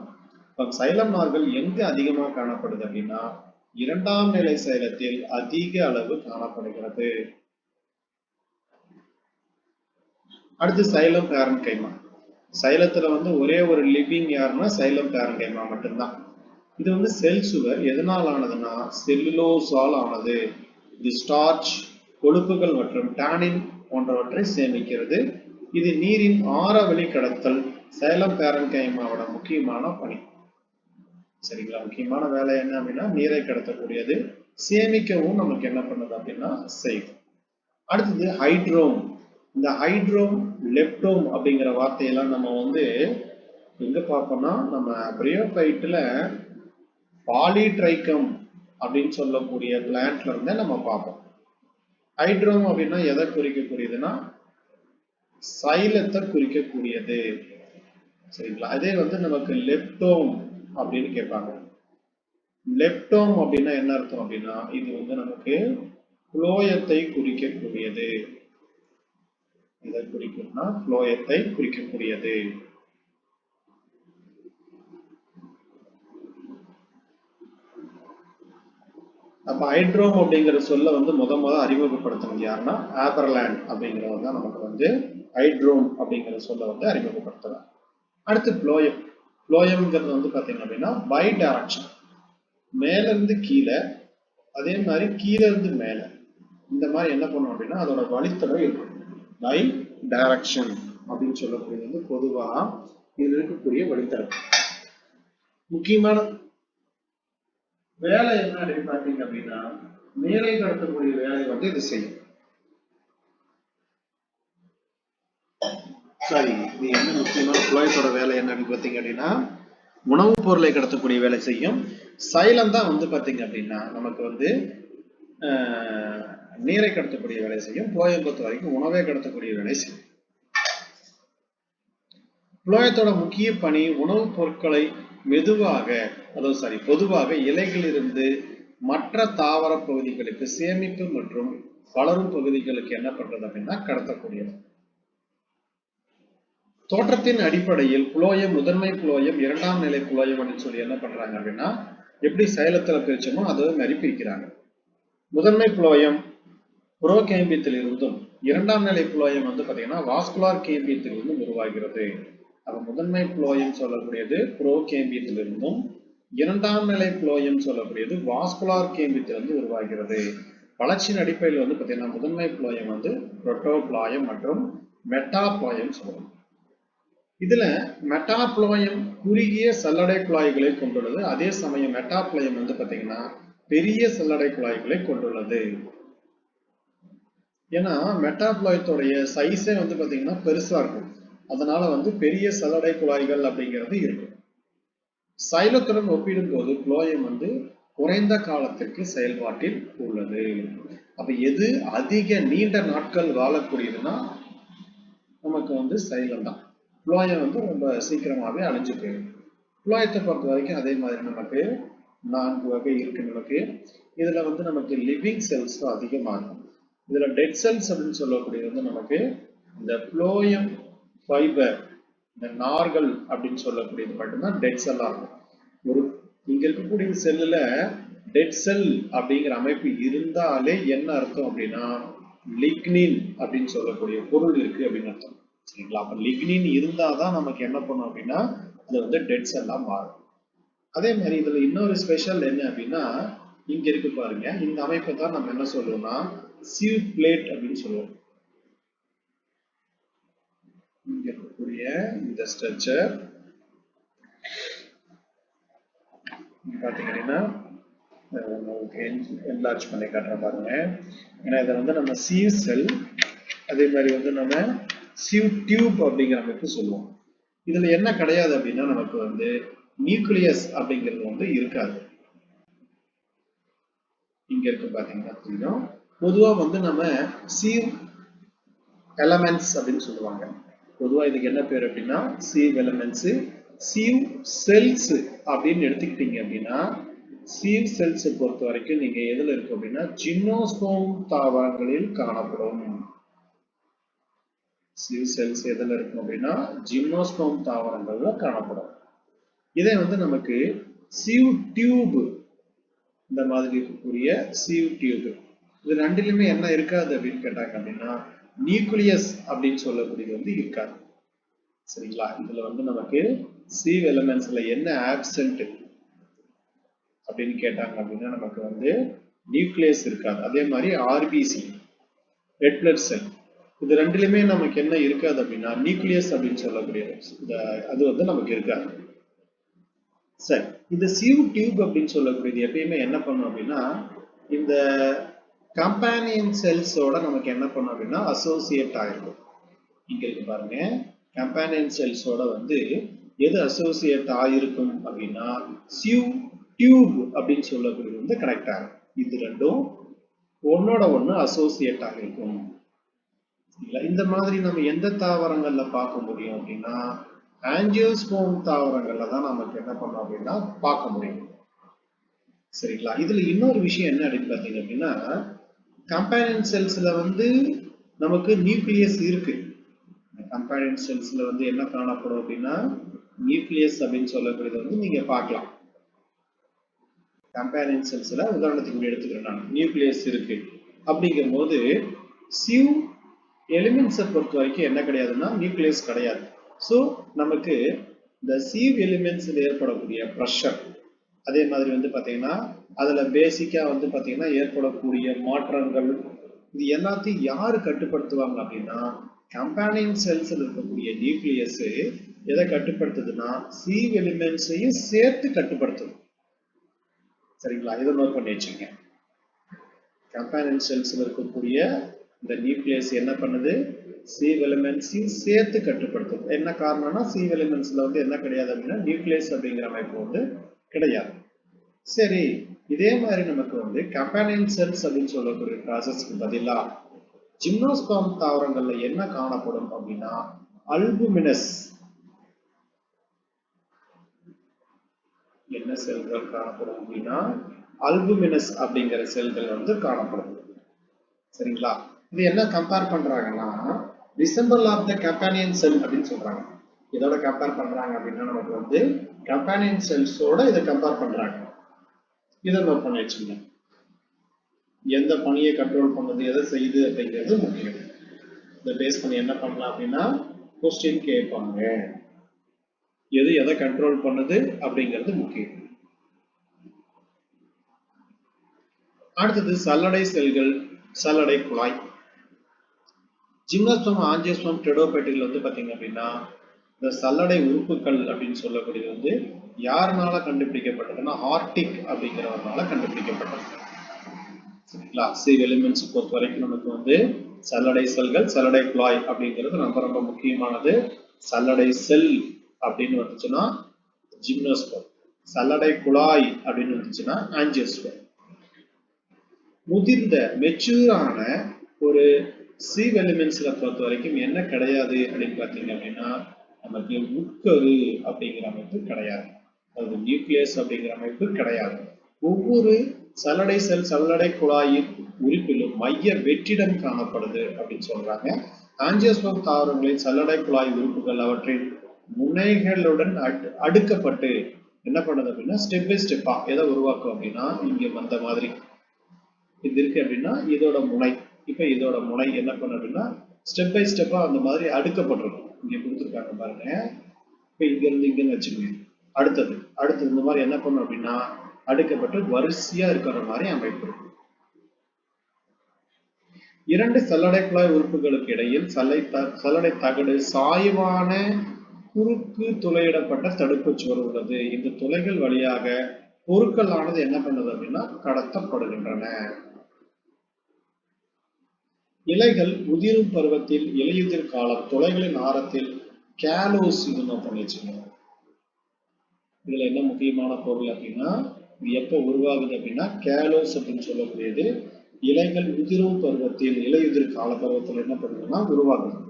சைலம் நார்கள் எங்க அதிகமாக காணப்படுது அப்படின்னா இரண்டாம் நிலை சைலத்தில் அதிக அளவு காணப்படுகிறது. அடுத்து சைலம் பேரன்கைமா. சைலத்துல வந்து ஒரே ஒரு லிவிங் யாருன்னா சைலம் பேரன்கைமா மட்டும்தான். இது வந்து செல் சுவர் எதனால் ஆனதுன்னா செல்லுலோஸால் ஆனது. இது ஸ்டார்ச், கொழுப்புகள் மற்றும் டானின் போன்றவற்றை சேமிக்கிறது. இது நீரின் ஆரவழி கடத்தல் சைலம் பேரன்கைமாவோட முக்கியமான பணி. சரிங்களா? முக்கியமான வேலை என்ன அப்படின்னா நீரை கடத்தக்கூடியது, சேமிக்கவும் நமக்கு என்ன பண்ணுது அப்படின்னா செய்யுது. அடுத்தது ஹைட்ரோம். இந்த ஹைட்ரோம், லெப்டோம் அப்படிங்கிற வார்த்தையெல்லாம் நம்ம வந்து எங்க பார்ப்போம்னா நம்ம பிரியோஃபைட்ல பாலிட்ரைக்கம் அப்படின்னு சொல்லக்கூடிய பிளான்ட்ல இருந்தே நம்ம பார்ப்போம். ஹைட்ரோம் அப்படின்னா எதை குறிக்கக்கூடியதுன்னா சைலத்தை குறிக்கக்கூடியது. சரிங்களா? அதே வந்து நமக்கு லெப்டோம் அப்படின்னு கேட்பாங்க. லெப்டோம் அப்படின்னா என்ன அர்த்தம் அப்படின்னா இது வந்து நமக்கு புளோயத்தை குறிக்கக்கூடியது. இதை குறிக்கும்னா புளோயத்தை குறிக்கக்கூடியது. அப்ப ஹைட்ரோம் அப்படிங்கிற சொல்ல வந்து முத அறிமுகப்படுத்தினது யாருன்னா ஆபர்லேண்ட் அப்படிங்கிறவர் தான் நமக்கு வந்து ஹைட்ரோம் அப்படிங்கிற சொல்ல வந்து அறிமுகப்படுத்துறாங்க. அடுத்து புளோயம். புளோயம்ங்கிறது வந்து பாத்தீங்க அப்படின்னா பை டைரக்ஷன், மேல இருந்து கீழே அதே மாதிரி கீழே இருந்து மேல இந்த மாதிரி என்ன பண்ணும் அப்படின்னா அதோட வழித்தடம் இருக்கும். பை டைரக்ஷன் அப்படின்னு சொல்லக்கூடியது வந்து பொதுவா இதுல இருக்கக்கூடிய வழித்தடம். முக்கியமான வேலை என்ன அப்படின்னு பாத்தீங்க அப்படின்னா நீரை கடத்தக்கூடிய வேலை வந்து இது செய்யும். சாரி, இது என்ன முக்கியமான புலோயத்தோட வேலை என்ன அப்படின்னு பார்த்தீங்க அப்படின்னா உணவுப் பொருளை கடத்தக்கூடிய வேலை செய்யும். சைலம் தான் வந்து பார்த்தீங்க அப்படின்னா நமக்கு வந்து நீரை கடத்தக்கூடிய வேலை செய்யும். புலோயம் பொறுத்த வரைக்கும் உணவை கடத்தக்கூடிய வேலை செய்யும். புலோயத்தோட முக்கிய பணி உணவுப் பொருட்களை மெதுவாக பொதுவாக இலைகளிலிருந்து மற்ற தாவர பகுதிகளுக்கு சேமிப்பு மற்றும் வளரும் பகுதிகளுக்கு என்ன பண்றது அப்படின்னா கடத்தக்கூடியது. தோற்றத்தின் அடிப்படையில் புலோயம் முதன்மை புலோயம், இரண்டாம் நிலை புலோயம் அப்படின்னு சொல்லி என்ன பண்றாங்க அப்படின்னா எப்படி சைலத்துல பிரிச்சோமோ அதை மாதிரி பிரிக்கிறாங்க. முதன்மை புலோயம் புரோகேம்பியத்தில் இருந்தும், இரண்டாம் நிலை புலோயம் வந்து பாத்தீங்கன்னா வாஸ்குலார் கேம்பியத்தில் இருந்தும் உருவாகிறது. அப்ப முதன்மை புலோயம் சொல்லக்கூடியது புரோகேம்பியத்தில் இருந்தும், இரண்டாம் நிலை புலோயம் சொல்லக்கூடியது வாஸ்குலார் கேம்பியத்திலிருந்து உருவாகிறது. வளர்ச்சியின் அடிப்படையில் வந்து பாத்தீங்கன்னா முதன்மை புலோயம் வந்து புரோட்டோபிளாயம் மற்றும் மெட்டாபிளாயம் சொல்லணும். இதுல மெட்டாப்ளோயம் குறுகிய சல்லடை குழாய்களை கொண்டுள்ளது. அதே சமயம் மெட்டாப்ளோயம் வந்து பாத்தீங்கன்னா பெரிய சல்லடை குழாய்களை கொண்டுள்ளது. ஏன்னா மெட்டாப்ளோயத்தோடைய சைஸே வந்து பாத்தீங்கன்னா பெருசா இருக்கும். அதனால வந்து பெரிய சல்லடை குழாய்கள் அப்படிங்கிறது இருக்கும். சைலத்துடன் ஒப்பிடும்போது புளோயம் வந்து குறைந்த காலத்திற்கு செயல்பாட்டில் உள்ளது. அப்ப எது அதிக நீண்ட நாட்கள் வாழக்கூடியதுன்னா நமக்கு வந்து சைலம் தான். புளோயம் வந்து ரொம்ப சீக்கிரமாவே அழிஞ்சு போயிடும். புளோயத்தை பொறுத்த வரைக்கும் அதே மாதிரி நமக்கு 4 வகை இருக்கு. நமக்கு இதுல வந்து நமக்கு லிவிங் செல்ஸ் தான் அதிகமா இருக்கும். இதுல டெட் செல்ஸ் அப்படின்னு சொல்லக்கூடியது வந்து நமக்கு இந்த புளோயம் ஃபைபர், இந்த நார்கள் அப்படின்னு சொல்லக்கூடியது மட்டும்தான் டெட் செல்லா இருக்கும். ஒரு இங்க இருக்கக்கூடிய செல்லுல டெட் செல் அப்படிங்கிற அமைப்பு இருந்தாலே என்ன அர்த்தம் அப்படின்னா லிக்னின் அப்படின்னு சொல்லக்கூடிய பொருள் இருக்கு அப்படின்னு அர்த்தம். சரிங்களா? அப்ப லிக்னின் இருந்தாதான் நமக்கு என்ன பண்ணும் அப்படின்னா அது வந்து டெட் செல்லா மாறும். அதே மாதிரி இதுல இன்னொரு ஸ்பெஷல் என்ன அப்படின்னா இங்க இருக்கு பாருங்க, இந்த அமைப்பை தான் நம்ம என்ன சொல்லுவோம்னா சீவ் பிளேட் அப்படின்னு சொல்லுவோம். இங்க இருக்கக்கூடிய இந்த ஸ்ட்ரக்சர் பாத்தீங்கன்னா என்லார்ஜ் பண்ணி காட்டுற பாருங்க. ஏன்னா இதை வந்து நம்ம சீவ் செல், அதே மாதிரி வந்து நம்ம சீவ் டியூப் அப்படிங்கிற அமைப்பு சொல்லுவோம். இதுல என்ன கிடையாது அப்படின்னா நமக்கு வந்து நியூக்ளியஸ் அப்படிங்கிறது வந்து இருக்காது. இங்க இருக்கு பாத்தீங்கன்னா தெரியும். பொதுவா வந்து நம்ம சீவ் எலமெண்ட்ஸ் அப்படின்னு சொல்லுவாங்க. பொதுவா இதுக்கு என்ன பேர் அப்படின்னா சீவ் எலமெண்ட்ஸ், சீவ் செல்ஸ் அப்படின்னு எடுத்துக்கிட்டீங்க அப்படின்னா சீவ் செல்ஸ் பொறுத்த வரைக்கும் நீங்க எதுல இருக்கு அப்படின்னா ஜிம்னோஸ்போம் தாவரங்களில் காணப்படும். சீவ் செல்ஸ் எதுல இருக்கும் அப்படின்னா ஜிம்னோஸ்போம் தாவரங்கள்ல காணப்படும். இதை வந்து நமக்கு சீவ் டியூப், இந்த மாதிரி இருக்கக்கூடிய சீவ் டியூப், இது ரெண்டிலுமே என்ன இருக்காது அப்படின்னு கேட்டாங்க அப்படின்னா நியூக்ளியஸ் அப்படின்னு சொல்லக்கூடியது வந்து இருக்காது. சரிங்களா? இதுல வந்து நமக்கு சீவ் எலிமெண்ட்ஸ்ல என்ன ஆப்சென்ட் அப்படின்னு கேட்டாங்க அப்படின்னா நமக்கு வந்து நியூக்ளியஸ் இருக்காது. அதே மாதிரி ஆர்பிசி ரெட் பிளட் செல், இது ரெண்டுலயுமே நமக்கு என்ன இருக்காது அப்படின்னா நியூக்ளியஸ் அப்படின்னு சொல்லக்கூடியது அது வந்து நமக்கு இருக்காது. சரி, இந்த சீவ் டியூப் அப்படின்னு சொல்லக்கூடியது எப்பயுமே என்ன பண்ணும் அப்படின்னா இந்த கம்பானியன் செல்ஸோட நமக்கு என்ன பண்ணும் அப்படின்னா அசோசியேட் ஆயிருக்கும். இங்க இருக்கு பாருங்க, கம்பானியன் செல்ஸோட வந்து எது அசோசியேட் ஆயிருக்கும் அப்படின்னா சீவ் டியூப் அப்படின்னு சொல்லக்கூடியது வந்து கனெக்ட் ஆகும். இது ரெண்டும் ஒன்னோட ஒண்ணு அசோசியேட் ஆகிருக்கும். இந்த மாதிரி நம்ம எந்த தாவரங்கள்ல பார்க்க முடியும் அப்படின்னா ஆஞ்சியோஸ்போம் தாவரங்கள்ல தான் நமக்கு என்ன பண்ணோம் அப்படின்னா பார்க்க முடியும். சரிங்களா? இதுல இன்னொரு விஷயம் என்ன அப்படின்னு பாத்தீங்க அப்படின்னா கம்பானியன் செல்ஸ்ல வந்து நமக்கு நியூக்ளியஸ் இருக்கு. கம்பானியன் செல்ஸ்ல வந்து என்ன காணப்படும் அப்படின்னா நியூக்ளியஸ் அப்படின்னு சொல்லக்கூடியது வந்து நீங்க பார்க்கலாம். கம்பானியன் செல்ஸ்ல உதாரணத்துக்கு எடுத்துக்கிறேன் நான், நியூக்ளியஸ் இருக்கு. அப்படிங்கும் போது சீவ் எலிமெண்ட்ஸை பொறுத்த வரைக்கும் என்ன கிடையாதுன்னா நியூக்ளியஸ் கிடையாது. ஸோ நமக்கு இந்த சீவ் எலிமெண்ட்ஸ்ல ஏற்படக்கூடிய ப்ரெஷர், அதே மாதிரி வந்து பாத்தீங்கன்னா அதுல பேசிக்கா வந்து பாத்தீங்கன்னா ஏற்படக்கூடிய மாற்றங்கள், இது எல்லாத்தையும் யாரு கட்டுப்படுத்துவாங்க அப்படின்னா கம்பானியன் செல்ஸ்ல இருக்கக்கூடிய நியூக்ளியஸ் எதை கட்டுப்படுத்துதுன்னா சீவ் எலிமெண்ட்ஸையும் சேர்த்து கட்டுப்படுத்துது. சரிங்களா? இதை நோட் பண்ணி வச்சுங்க. கம்பானியன் செல்ஸ்ல இருக்கக்கூடிய இந்த நியூக்ளியஸ் என்ன பண்ணுது சி எலிமெண்ட்ஸையும் சேர்த்து கட்டுப்படுத்தும். என்ன காரணம்னா சி எலிமெண்ட்ஸ்ல வந்து என்ன கிடையாது அப்படின்னா நியூக்ளியஸ் அப்படிங்கிற அமைப்பு வந்து கிடையாது. சரி, இதே மாதிரி நமக்கு வந்து கம்பேனியன் செல்ஸ் அப்படின்னு சொல்லக்கூடிய ப்ராசஸ்க்கு பதிலா ஜிம்னோஸ்பெர்ம் தாவரங்கள்ல என்ன காணப்படும் அப்படின்னா அல்புமினஸ் என்ன செல்கள் காணப்படும் அப்படின்னா அல்புமினஸ் அப்படிங்கிற செல்கள் வந்து காணப்படும். சரிங்களா? இது என்ன கம்பேர் பண்றாங்கன்னா ரிசம்பிள் ஆஃப் த கம்பேனியன் செல் அப்படின்னு சொல்றாங்க. இதோட கம்பேர் பண்றாங்க அப்படின்னா நமக்கு வந்து கம்பேனியன் செல்ஸோட இதை கம்பேர் பண்றாங்க. இதை நோட் பண்ணி வச்சுங்க. எந்த பணியை கண்ட்ரோல் பண்ணுது, எதை செய்யுது அப்படிங்கிறது முக்கியம். இதை பேஸ் பண்ணி என்ன பண்ணலாம் அப்படின்னா கொஸ்டின் கேட்பாங்க. எது எதை கண்ட்ரோல் பண்ணுது அப்படிங்கிறது முக்கியம். அடுத்தது சல்லடை செல்கள், சல்லடை குழாய். ஜிம்னோஸ்பெர்ம், ஆஞ்சியோஸ்பெர்ம், டெரிடோபைட்டுகள் வந்து பாத்தீங்க அப்படின்னா இந்த சல்லடை உறுப்புகள் அப்படின்னு சொல்லக்கூடியது வந்து யாருனால கண்டுபிடிக்கப்பட்டதுன்னா ஆர்டிக் அப்படிங்கிறவனால கண்டுபிடிக்கப்பட்டது. சரிங்களா? சி எலிமெண்ட்ஸ் பொறுத்த வரைக்கும் நமக்கு வந்து சல்லடை செல்கள், சல்லடை குழாய் அப்படிங்கிறது ரொம்ப ரொம்ப முக்கியமானது. சல்லடை செல் அப்படின்னு வந்துச்சுன்னா ஜிம்னோஸ்பெர்ம், சல்லடை குழாய் அப்படின்னு வந்துச்சுன்னா ஆஞ்சியோஸ்பெர்ம். முதிர்ந்த மெச்சூரான ஒரு சி எலிமெண்ட்ஸ்ல பொறுத்த வரைக்கும் என்ன கிடையாது அப்படின்னு பாத்தீங்க அப்படின்னா நமக்கு உட்கரு அப்படிங்கிற அமைப்பு கிடையாது. அதாவது நியூக்ளியஸ் அப்படிங்கிற அமைப்பு கிடையாது. ஒவ்வொரு சல்லடை செல், சல்லடை குழாயின் உறுப்பிலும் மைய வெற்றிடம் காணப்படுது அப்படின்னு சொல்றாங்க. ஆஞ்சியோஸ்பெர்ம் தாவரங்களின் சல்லடை குழாய் உறுப்புகள் அவற்றின் முனைகளுடன் அடுக்கப்பட்டு என்ன பண்ணுது அப்படின்னா ஸ்டெப் பை ஸ்டெப்பா எதை உருவாக்கும் அப்படின்னா இங்க வந்த மாதிரி இது இருக்கு அப்படின்னா இதோட முனை. இப்ப இதோட முனை என்ன பண்ண அப்படின்னா ஸ்டெப் பை ஸ்டெப்பா அந்த மாதிரி அடுக்கப்பட்டிருக்கும். இங்க கொடுத்துருக்காங்க பாருங்க. இப்ப இங்க இருந்து இங்கன்னு வச்சுக்கோங்க. அடுத்தது இந்த மாதிரி என்ன பண்ணும் அப்படின்னா அடுக்கப்பட்டு வரிசையா இருக்கிற மாதிரி அமைப்பு. இரண்டு சல்லடை குழாய் உறுப்புகளுக்கு இடையில் சல்லடை தகடு சாய்வான குறுக்கு துளையிடப்பட்ட தடுப்பு சுவர் உள்ளது. இந்த துளைகள் வழியாக பொருட்களானது என்ன பண்ணுது அப்படின்னா கடத்தப்படுகின்றன. இலைகள் உதிரும் பருவத்தில் இலையுதிர் காலம் துளைகளின் ஆரத்தில் கேலோஸ் இது நோக்கம் வச்சுக்கணும். இதுல என்ன முக்கியமான பொருள் அப்படின்னா இது எப்ப உருவாகுது அப்படின்னா கேலோஸ் அப்படின்னு சொல்லக்கூடியது இலைகள் உதிரும் பருவத்தில் இலையுதிர் கால பருவத்தில் என்ன பண்ணுதுன்னா உருவாகுது.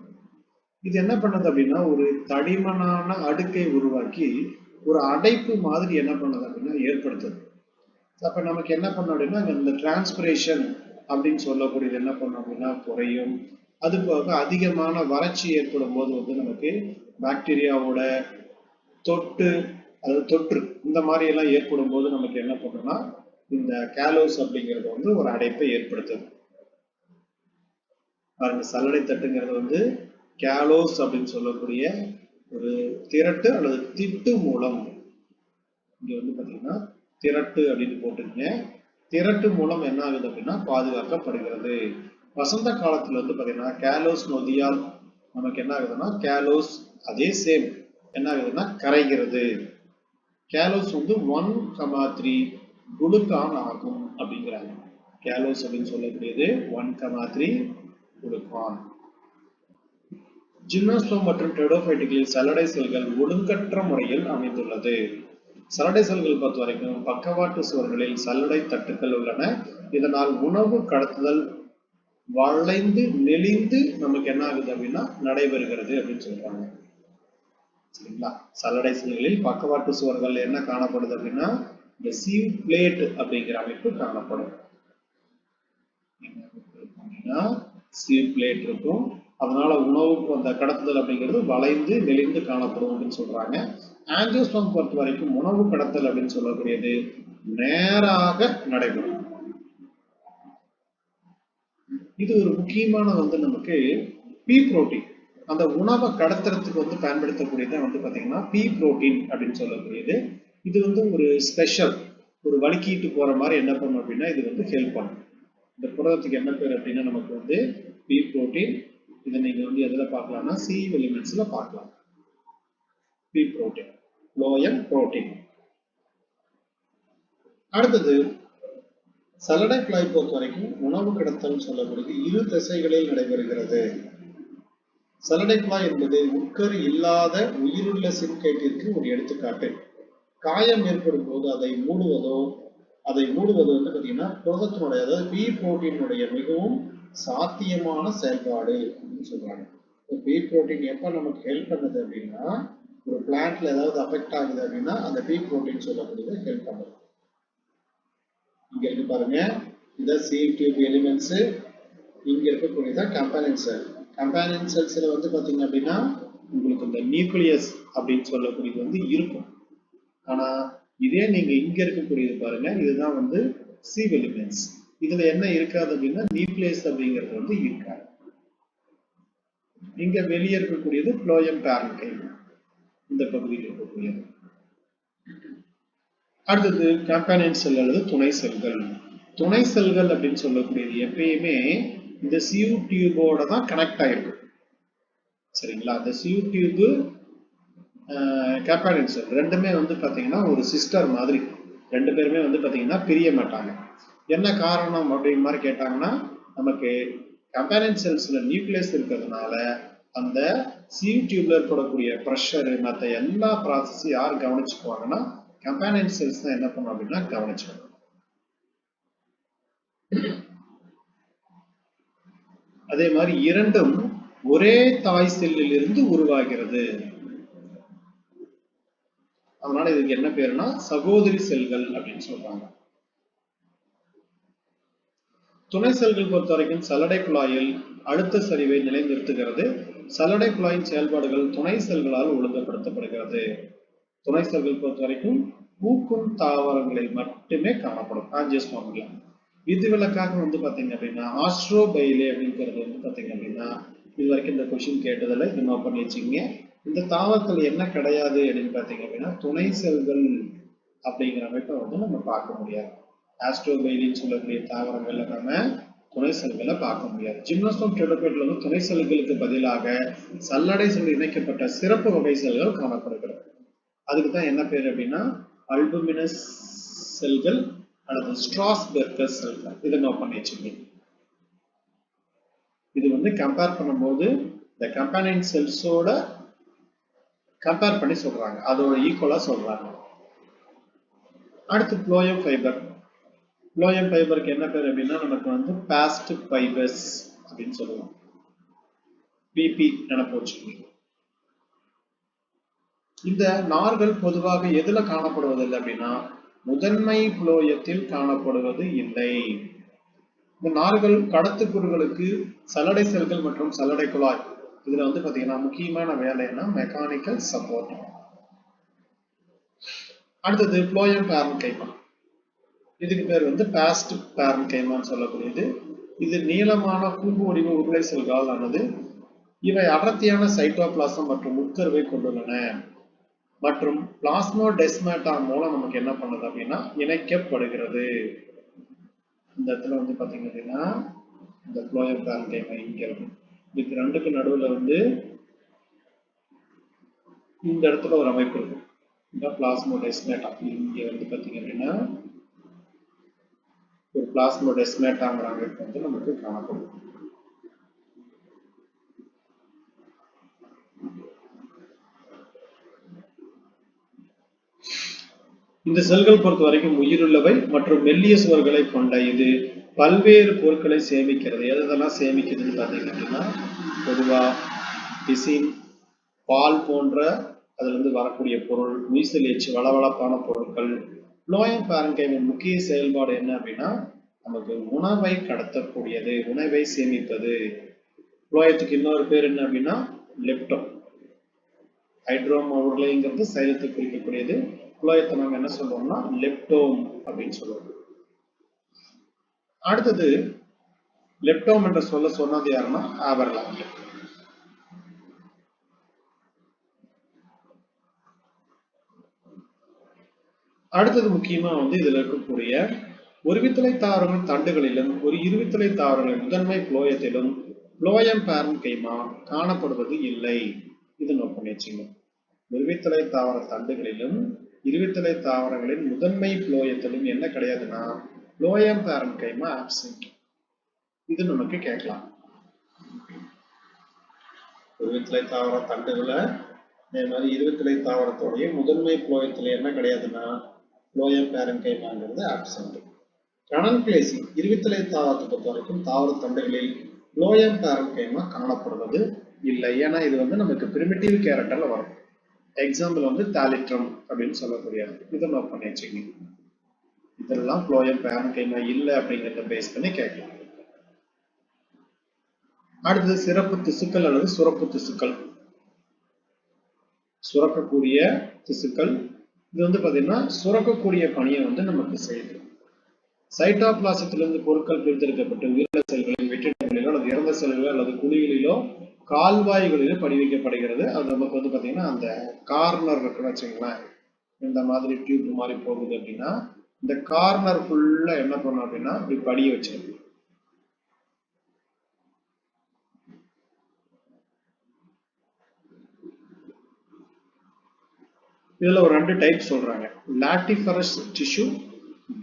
இது என்ன பண்ணுது அப்படின்னா ஒரு தடிமனான அடுக்கை உருவாக்கி ஒரு அடைப்பு மாதிரி என்ன பண்ணுது அப்படின்னா ஏற்படுத்துது. அப்ப நமக்கு என்ன பண்ண அப்படின்னா இந்த டிரான்ஸ்பிரேஷன் அப்படின்னு சொல்லக்கூடியது என்ன பண்ணும் அப்படின்னா குறையும். அது போக அதிகமான வறட்சி ஏற்படும் போது வந்து நமக்கு பாக்டீரியாவோட தொற்று இந்த மாதிரி எல்லாம் ஏற்படும் போது நமக்கு என்ன பண்ணணும்னா இந்த கேலோஸ் அப்படிங்கிறது வந்து ஒரு அடைப்பை ஏற்படுத்துது. பாருங்க, சல்லடை தட்டுங்கிறது வந்து கேலோஸ் அப்படின்னு சொல்லக்கூடிய ஒரு திரட்டு அல்லது திட்டு மூலம். இங்க வந்து பாத்தீங்கன்னா திரட்டு அப்படின்னு போட்டுருங்க. திரட்டு மூலம் என்ன ஆகுது அப்படின்னா பாதுகாக்கப்படுகிறது. வசந்த காலத்துல வந்து பாத்தீங்கன்னா கேலோஸ் நொதியால் நமக்கு என்ன ஆகுதுன்னா கேலோஸ் அதே சேம் என்ன ஆகுதுன்னா கரைகிறது. கேலோஸ் வந்து 1,3 குளுக்கான் ஆகும் அப்படிங்கிறாங்க. கேலோஸ் அப்படின்னு சொல்லக்கூடியது 1,3 குளுக்கான். ஜிம்னோஸ்பெர்ம் மற்றும் டெரிடோபைட்டுகளில் சல்லடை செல்கள் ஒழுங்கற்ற முறையில் அமைந்துள்ளது. சல்லடை செல்கள் பொறுத்த வரைக்கும் பக்கவாட்டு சுவர்களில் சல்லடை தட்டுக்கள் உள்ளன. இதனால் உணவு கடத்துதல் வளைந்து நெளிந்து நமக்கு என்ன ஆகுது அப்படின்னா நடைபெறுகிறது அப்படின்னு சொல்றாங்க. சரிங்களா? சல்லடை செல்களில் பக்கவாட்டு சுவர்கள் என்ன காணப்படுது அப்படின்னா இந்த சீவ் பிளேட் அப்படிங்கிற அமைப்பு காணப்படும். சீவ் பிளேட் இருக்கும். அதனால உணவுக்கு அந்த கடத்துதல் அப்படிங்கிறது வளைந்து நெளிந்து காணப்படும் அப்படின்னு சொல்றாங்க. ஆஞ்சியோஸ்பெர்ம் பொறுத்த வரைக்கும் உணவு கடத்தல் அப்படின்னு சொல்லக்கூடியது நேராக நடைபெறும். இது ஒரு முக்கியமான வந்து நமக்கு பி புரோட்டீன் அந்த உணவை கடத்துறதுக்கு வந்து பயன்படுத்தக்கூடியது வந்து பாத்தீங்கன்னா பி புரோட்டீன் அப்படின்னு சொல்லக்கூடியது. இது வந்து ஒரு ஸ்பெஷல் ஒரு வலிக்கிட்டு போற மாதிரி என்ன பண்ணும் அப்படின்னா இது வந்து ஹெல்ப் பண்ணும். இந்த புரதத்துக்கு என்ன பேர் அப்படின்னா நமக்கு வந்து பி புரோட்டீன். இதை நீங்க வந்து எதுல பார்க்கலாம்னா சி எலிமெண்ட்ஸ்ல பார்க்கலாம். P protein, phloem protein. அடுத்தது சல்லடை குழாய் பொறுத்த வரைக்கும் உணவு கடத்தல் சொல்லக்கூடியது இரு திசைகளில் நடைபெறுகிறது. சல்லடை குழாய் என்பது உட்கரு இல்லாத உயிருள்ள சிறுகேட்டிற்கு ஒரு எடுத்துக்காட்டு. காயம் ஏற்படும் போது அதை மூடுவது வந்து பாத்தீங்கன்னா புரதத்தினுடைய, அதாவது பி புரோட்டீனுடைய மிகவும் சாத்தியமான செயல்பாடு அப்படின்னு சொல்றாங்க. பி புரோட்டீன் எப்ப நமக்கு ஹெல்ப் பண்ணுது அப்படின்னா, ஒரு பிளான்ட்ல ஏதாவது அஃபெக்ட் ஆகுது அப்படின்னா அந்த பி புரோட்டீன் சொல்லக்கூடியது ஹெல்ப் பண்ணுது. இங்க இருக்கு பாருங்க, இதான் சீல் டியூப் எலிமெண்ட்ஸ். இங்க இருக்கக்கூடியதான் கம்பேனியன் செல். கம்பேனியன் செல்ஸ்ல வந்து பாத்தீங்க அப்படின்னா உங்களுக்கு இந்த நியூக்ளியஸ் அப்படின்னு சொல்லக்கூடியது வந்து இருக்கும். ஆனா இதே நீங்க இங்க இருக்கக்கூடியது பாருங்க, இதுதான் வந்து சீவ் எலிமெண்ட்ஸ். இதுல என்ன இருக்காது அப்படின்னா நியூக்ளியஸ் அப்படிங்கிறது வந்து இருக்காது. இங்க வெளியே இருக்கக்கூடியது புளோயம் பேரன்கைம், இந்த பகுதியில் இருக்கக்கூடியது. அடுத்தது கம்பேனியன் செல் அல்லது துணை செல்கள். துணை செல்கள் அப்படின்னு சொல்லக்கூடியது எப்பயுமே இந்த சியூ டியூபோட தான் கனெக்ட் ஆயிருக்கும். சரிங்களா? இந்த சியூ டியூப் கம்பேனியன் செல் ரெண்டுமே வந்து பாத்தீங்கன்னா ஒரு சிஸ்டர் மாதிரி, ரெண்டு பேருமே வந்து பாத்தீங்கன்னா பிரிய மாட்டாங்க. என்ன காரணம் அப்படிங்கிற மாதிரி கேட்டாங்கன்னா, நமக்கு கம்பேனியன் செல்ஸ்ல நியூக்ளியஸ் இருக்கிறதுனால அந்த சியூ டியூப்ல ஏற்படக்கூடிய ப்ரெஷர் மற்ற எல்லா ப்ராசஸும் யார் கவனிச்சுக்குவாங்கன்னா கம்பேனியன் செல்ஸ் தான் என்ன பண்ணும் அப்படின்னா கவனிச்சுக்கணும். அதே மாதிரி இரண்டும் ஒரே தாய் செல்லில் இருந்து உருவாகிறது. அதனால இதுக்கு என்ன பேருனா சகோதரி செல்கள் அப்படின்னு சொல்றாங்க. துணை செல்கள் பொறுத்த வரைக்கும் சல்லடை குழாயில் அழுத்த சரிவை நிலைநிறுத்துகிறது. சல்லடை குழாயின் செயல்பாடுகள் துணை செல்களால் ஒழுங்குபடுத்தப்படுகிறது. துணை செல்கள் பொறுத்த வரைக்கும் பூக்கும் தாவரங்களில் மட்டுமே காணப்படும் ஆஞ்சியோஸ்பர்ம்ல. விதிவிலக்காக வந்து பாத்தீங்க அப்படின்னா ஆஸ்ட்ரோபைலே அப்படிங்கிறது வந்து பாத்தீங்க அப்படின்னா இது வரைக்கும் இந்த கொஸ்டின் கேட்டதில்லை, இது நோட் பண்ணி வச்சுக்கோங்க. இந்த தாவரத்தில் என்ன கிடையாது அப்படின்னு பாத்தீங்க அப்படின்னா துணை செல்கள் அப்படிங்கிற அமைப்பை வந்து நம்ம பார்க்க முடியாது. ஆஸ்ட்ரோபைலின்னு சொல்லக்கூடிய தாவரங்கள்ல நம்ம துணை செல்களை பார்க்க முடியாது. ஜிம்னோஸ்பர்ம் டெட்ராபைட்ல வந்து துணை செல்களுக்கு பதிலாக சல்லடை செல் இணைக்கப்பட்ட சிறப்பு வகை செல்கள் காணப்படுகிறது. அதுக்கு தான் என்ன பேர் அப்படின்னா அல்புமினஸ் செல்கள் அல்லது ஸ்ட்ராஸ்பெர்கர் செல்கள். இதை நோட் பண்ணி வச்சுக்கோங்க. இது வந்து கம்பேர் பண்ணும்போது இந்த கம்பேனியன் செல்ஸோட கம்பேர் பண்ணி சொல்றாங்க, அதோட ஈக்குவலா சொல்றாங்க. அடுத்து புளோயம் ஃபைபர். புளோயம் ஃபைபருக்கு என்ன பேர் அப்படின்னா நமக்கு வந்து பாஸ்ட் ஃபைபர்ஸ் அப்படின்னு சொல்லுவோம். பிபி நினைப்பு வச்சுக்கோங்க. இந்த நார்கள் பொதுவாக எதுல காணப்படுவதில்லை அப்படின்னா முதன்மை புளோயத்தில் காணப்படுவது இல்லை. இந்த நார்கள் கடத்துக்கூறுகளுக்கு சல்லடை செல்கள் மற்றும் சல்லடை குழாய் இதுல வந்து பாத்தீங்கன்னா முக்கியமான வேலைன்னா மெக்கானிக்கல் சப்போர்ட். அடுத்தது புளோயம் பேரன்கைமா. இதுக்கு பேர் வந்து பாஸ்ட் பேரன்கைமான்னு சொல்லக்கூடியது. இது நீளமான கூம்பு வடிவ உருளை செல்களால் ஆனது. இவை அடர்த்தியான சைட்டோபிளாசம் மற்றும் உட்கருவை கொண்டுள்ளன மற்றும் பிளாஸ்மோடெஸ்மாட்டா மூலம் நமக்கு என்ன பண்ணுது அப்படின்னா இணைக்கப்படுகிறது. இந்த இடத்துல வந்து பாத்தீங்க அப்படின்னா இந்த புளோயம் பேரன்கைமா இங்க இருக்கும். இதுக்கு ரெண்டுக்கு நடுவுல வந்து இந்த இடத்துல ஒரு அமைப்பு இருக்கும். இந்த பிளாஸ்மோடெஸ்மாட்டா இங்க வந்து பாத்தீங்க அப்படின்னா ஒரு பிளாஸ்மோடெஸ்மாட்டாங்கிற அமைப்பு வந்து நமக்கு காணப்படும். இந்த செல்கள் பொறுத்த வரைக்கும் உயிருள்ளவை மற்றும் மெல்லிய சுவர்களை கொண்ட இது பல்வேறு பொருட்களை சேமிக்கிறது. எதெல்லாம் சேமிக்குதுன்னு பாத்தீங்க அப்படின்னா பொதுவா பிசின், பால் போன்ற அதுல இருந்து வரக்கூடிய பொருள், மீசலேச்சு வளவளப்பான பொருட்கள். புளோயம் பேரன்கைமின் முக்கிய செயல்பாடு என்ன அப்படின்னா நமக்கு உணவை கடத்தக்கூடியது, உணவை சேமிப்பது. புளோயத்துக்கு இன்னொரு பேர் என்ன அப்படின்னா லெப்டோம். ஹைட்ரோம் உருளைங்கிறது சைலத்தை குறிக்கக்கூடியது. புளோயத்தை நம்ம என்ன சொல்றோம்னா லெப்டோம் அப்படின்னு சொல்லுவோம். அடுத்தது லெப்டோம் என்ற சொல்ல சொன்னது யாருன்னா ஆபர்லாண்ட். அடுத்தது முக்கியமா வந்து இதுல இருக்கக்கூடிய ஒருவித்தலை தாவரங்கள் தண்டுகளிலும் ஒரு இருவித்தலை தாவரங்கள் முதன்மை புளோயத்திலும் புளோயம் பேரன்கைமா காணப்படுவது இல்லை. இது நோட் பண்ணி வச்சுங்க. ஒருவித்தலை தாவர தண்டுகளிலும் இருவித்தலை தாவரங்களின் முதன்மை புளோயத்திலும் என்ன கிடையாதுன்னா புளோயம் பேரன்கைமா ஆப்சென்ட். இது நமக்கு கேட்கலாம். உருவத்திலை தாவர தண்டுகளை அதே மாதிரி இருவித்திலை தாவரத்தோடைய முதன்மை புளோயத்துல என்ன கிடையாதுன்னா புளோயம் பேரன்கைமாங்கிறது ஆப்சென்ட். கனன்கிளேசி இருவித்திலை தாவரத்தை பொறுத்த வரைக்கும் தாவர தண்டுகளில் புளோயம் பேரன்கைமா காணப்படுவது இல்லை. ஏன்னா இது வந்து நமக்கு பிரிமிட்டிவ் கேரக்டர்ல வரும். எக்ஸாம்பிள் வந்து தாலிட்ரம் அப்படின்னு சொல்லக்கூடியது. இதை நோட் பண்ணி வச்சுக்கோங்க. இதெல்லாம் புளோயம் பேரன்கைமா இல்லை அப்படிங்கிறத பேஸ் பண்ணி கேட்கலாம். அடுத்தது சிறப்பு திசுக்கள் அல்லது சுரப்பு திசுக்கள். சுரக்கக்கூடிய திசுக்கள் இது வந்து பாத்தீங்கன்னா சுரக்கக்கூடிய பணியை வந்து நமக்கு செய்யுது. சைட்டோபிளாசத்திலிருந்து பொருட்கள் பிரித்தெடுக்கப்பட்டு உயிரின செல்களின் வெற்றிடங்களிலோ அல்லது இறந்த செல்களோ அல்லது குழிகளிலோ கால்வாய்களிலோ படிவிக்கப்படுகிறது. அது நமக்கு வந்து பாத்தீங்கன்னா அந்த கார்னர் இருக்குன்னு வச்சுங்களேன், இந்த மாதிரி டியூப் மாதிரி போகுது அப்படின்னா இந்த கார்னர் ஃபுல்லா என்ன பண்ணும் அப்படின்னா இப்படி படிய வச்சிருக்கு. இதுல ஒரு 2 டைப் சொல்றாங்க. லாட்டிஃபரஸ் டிஷ்யூ,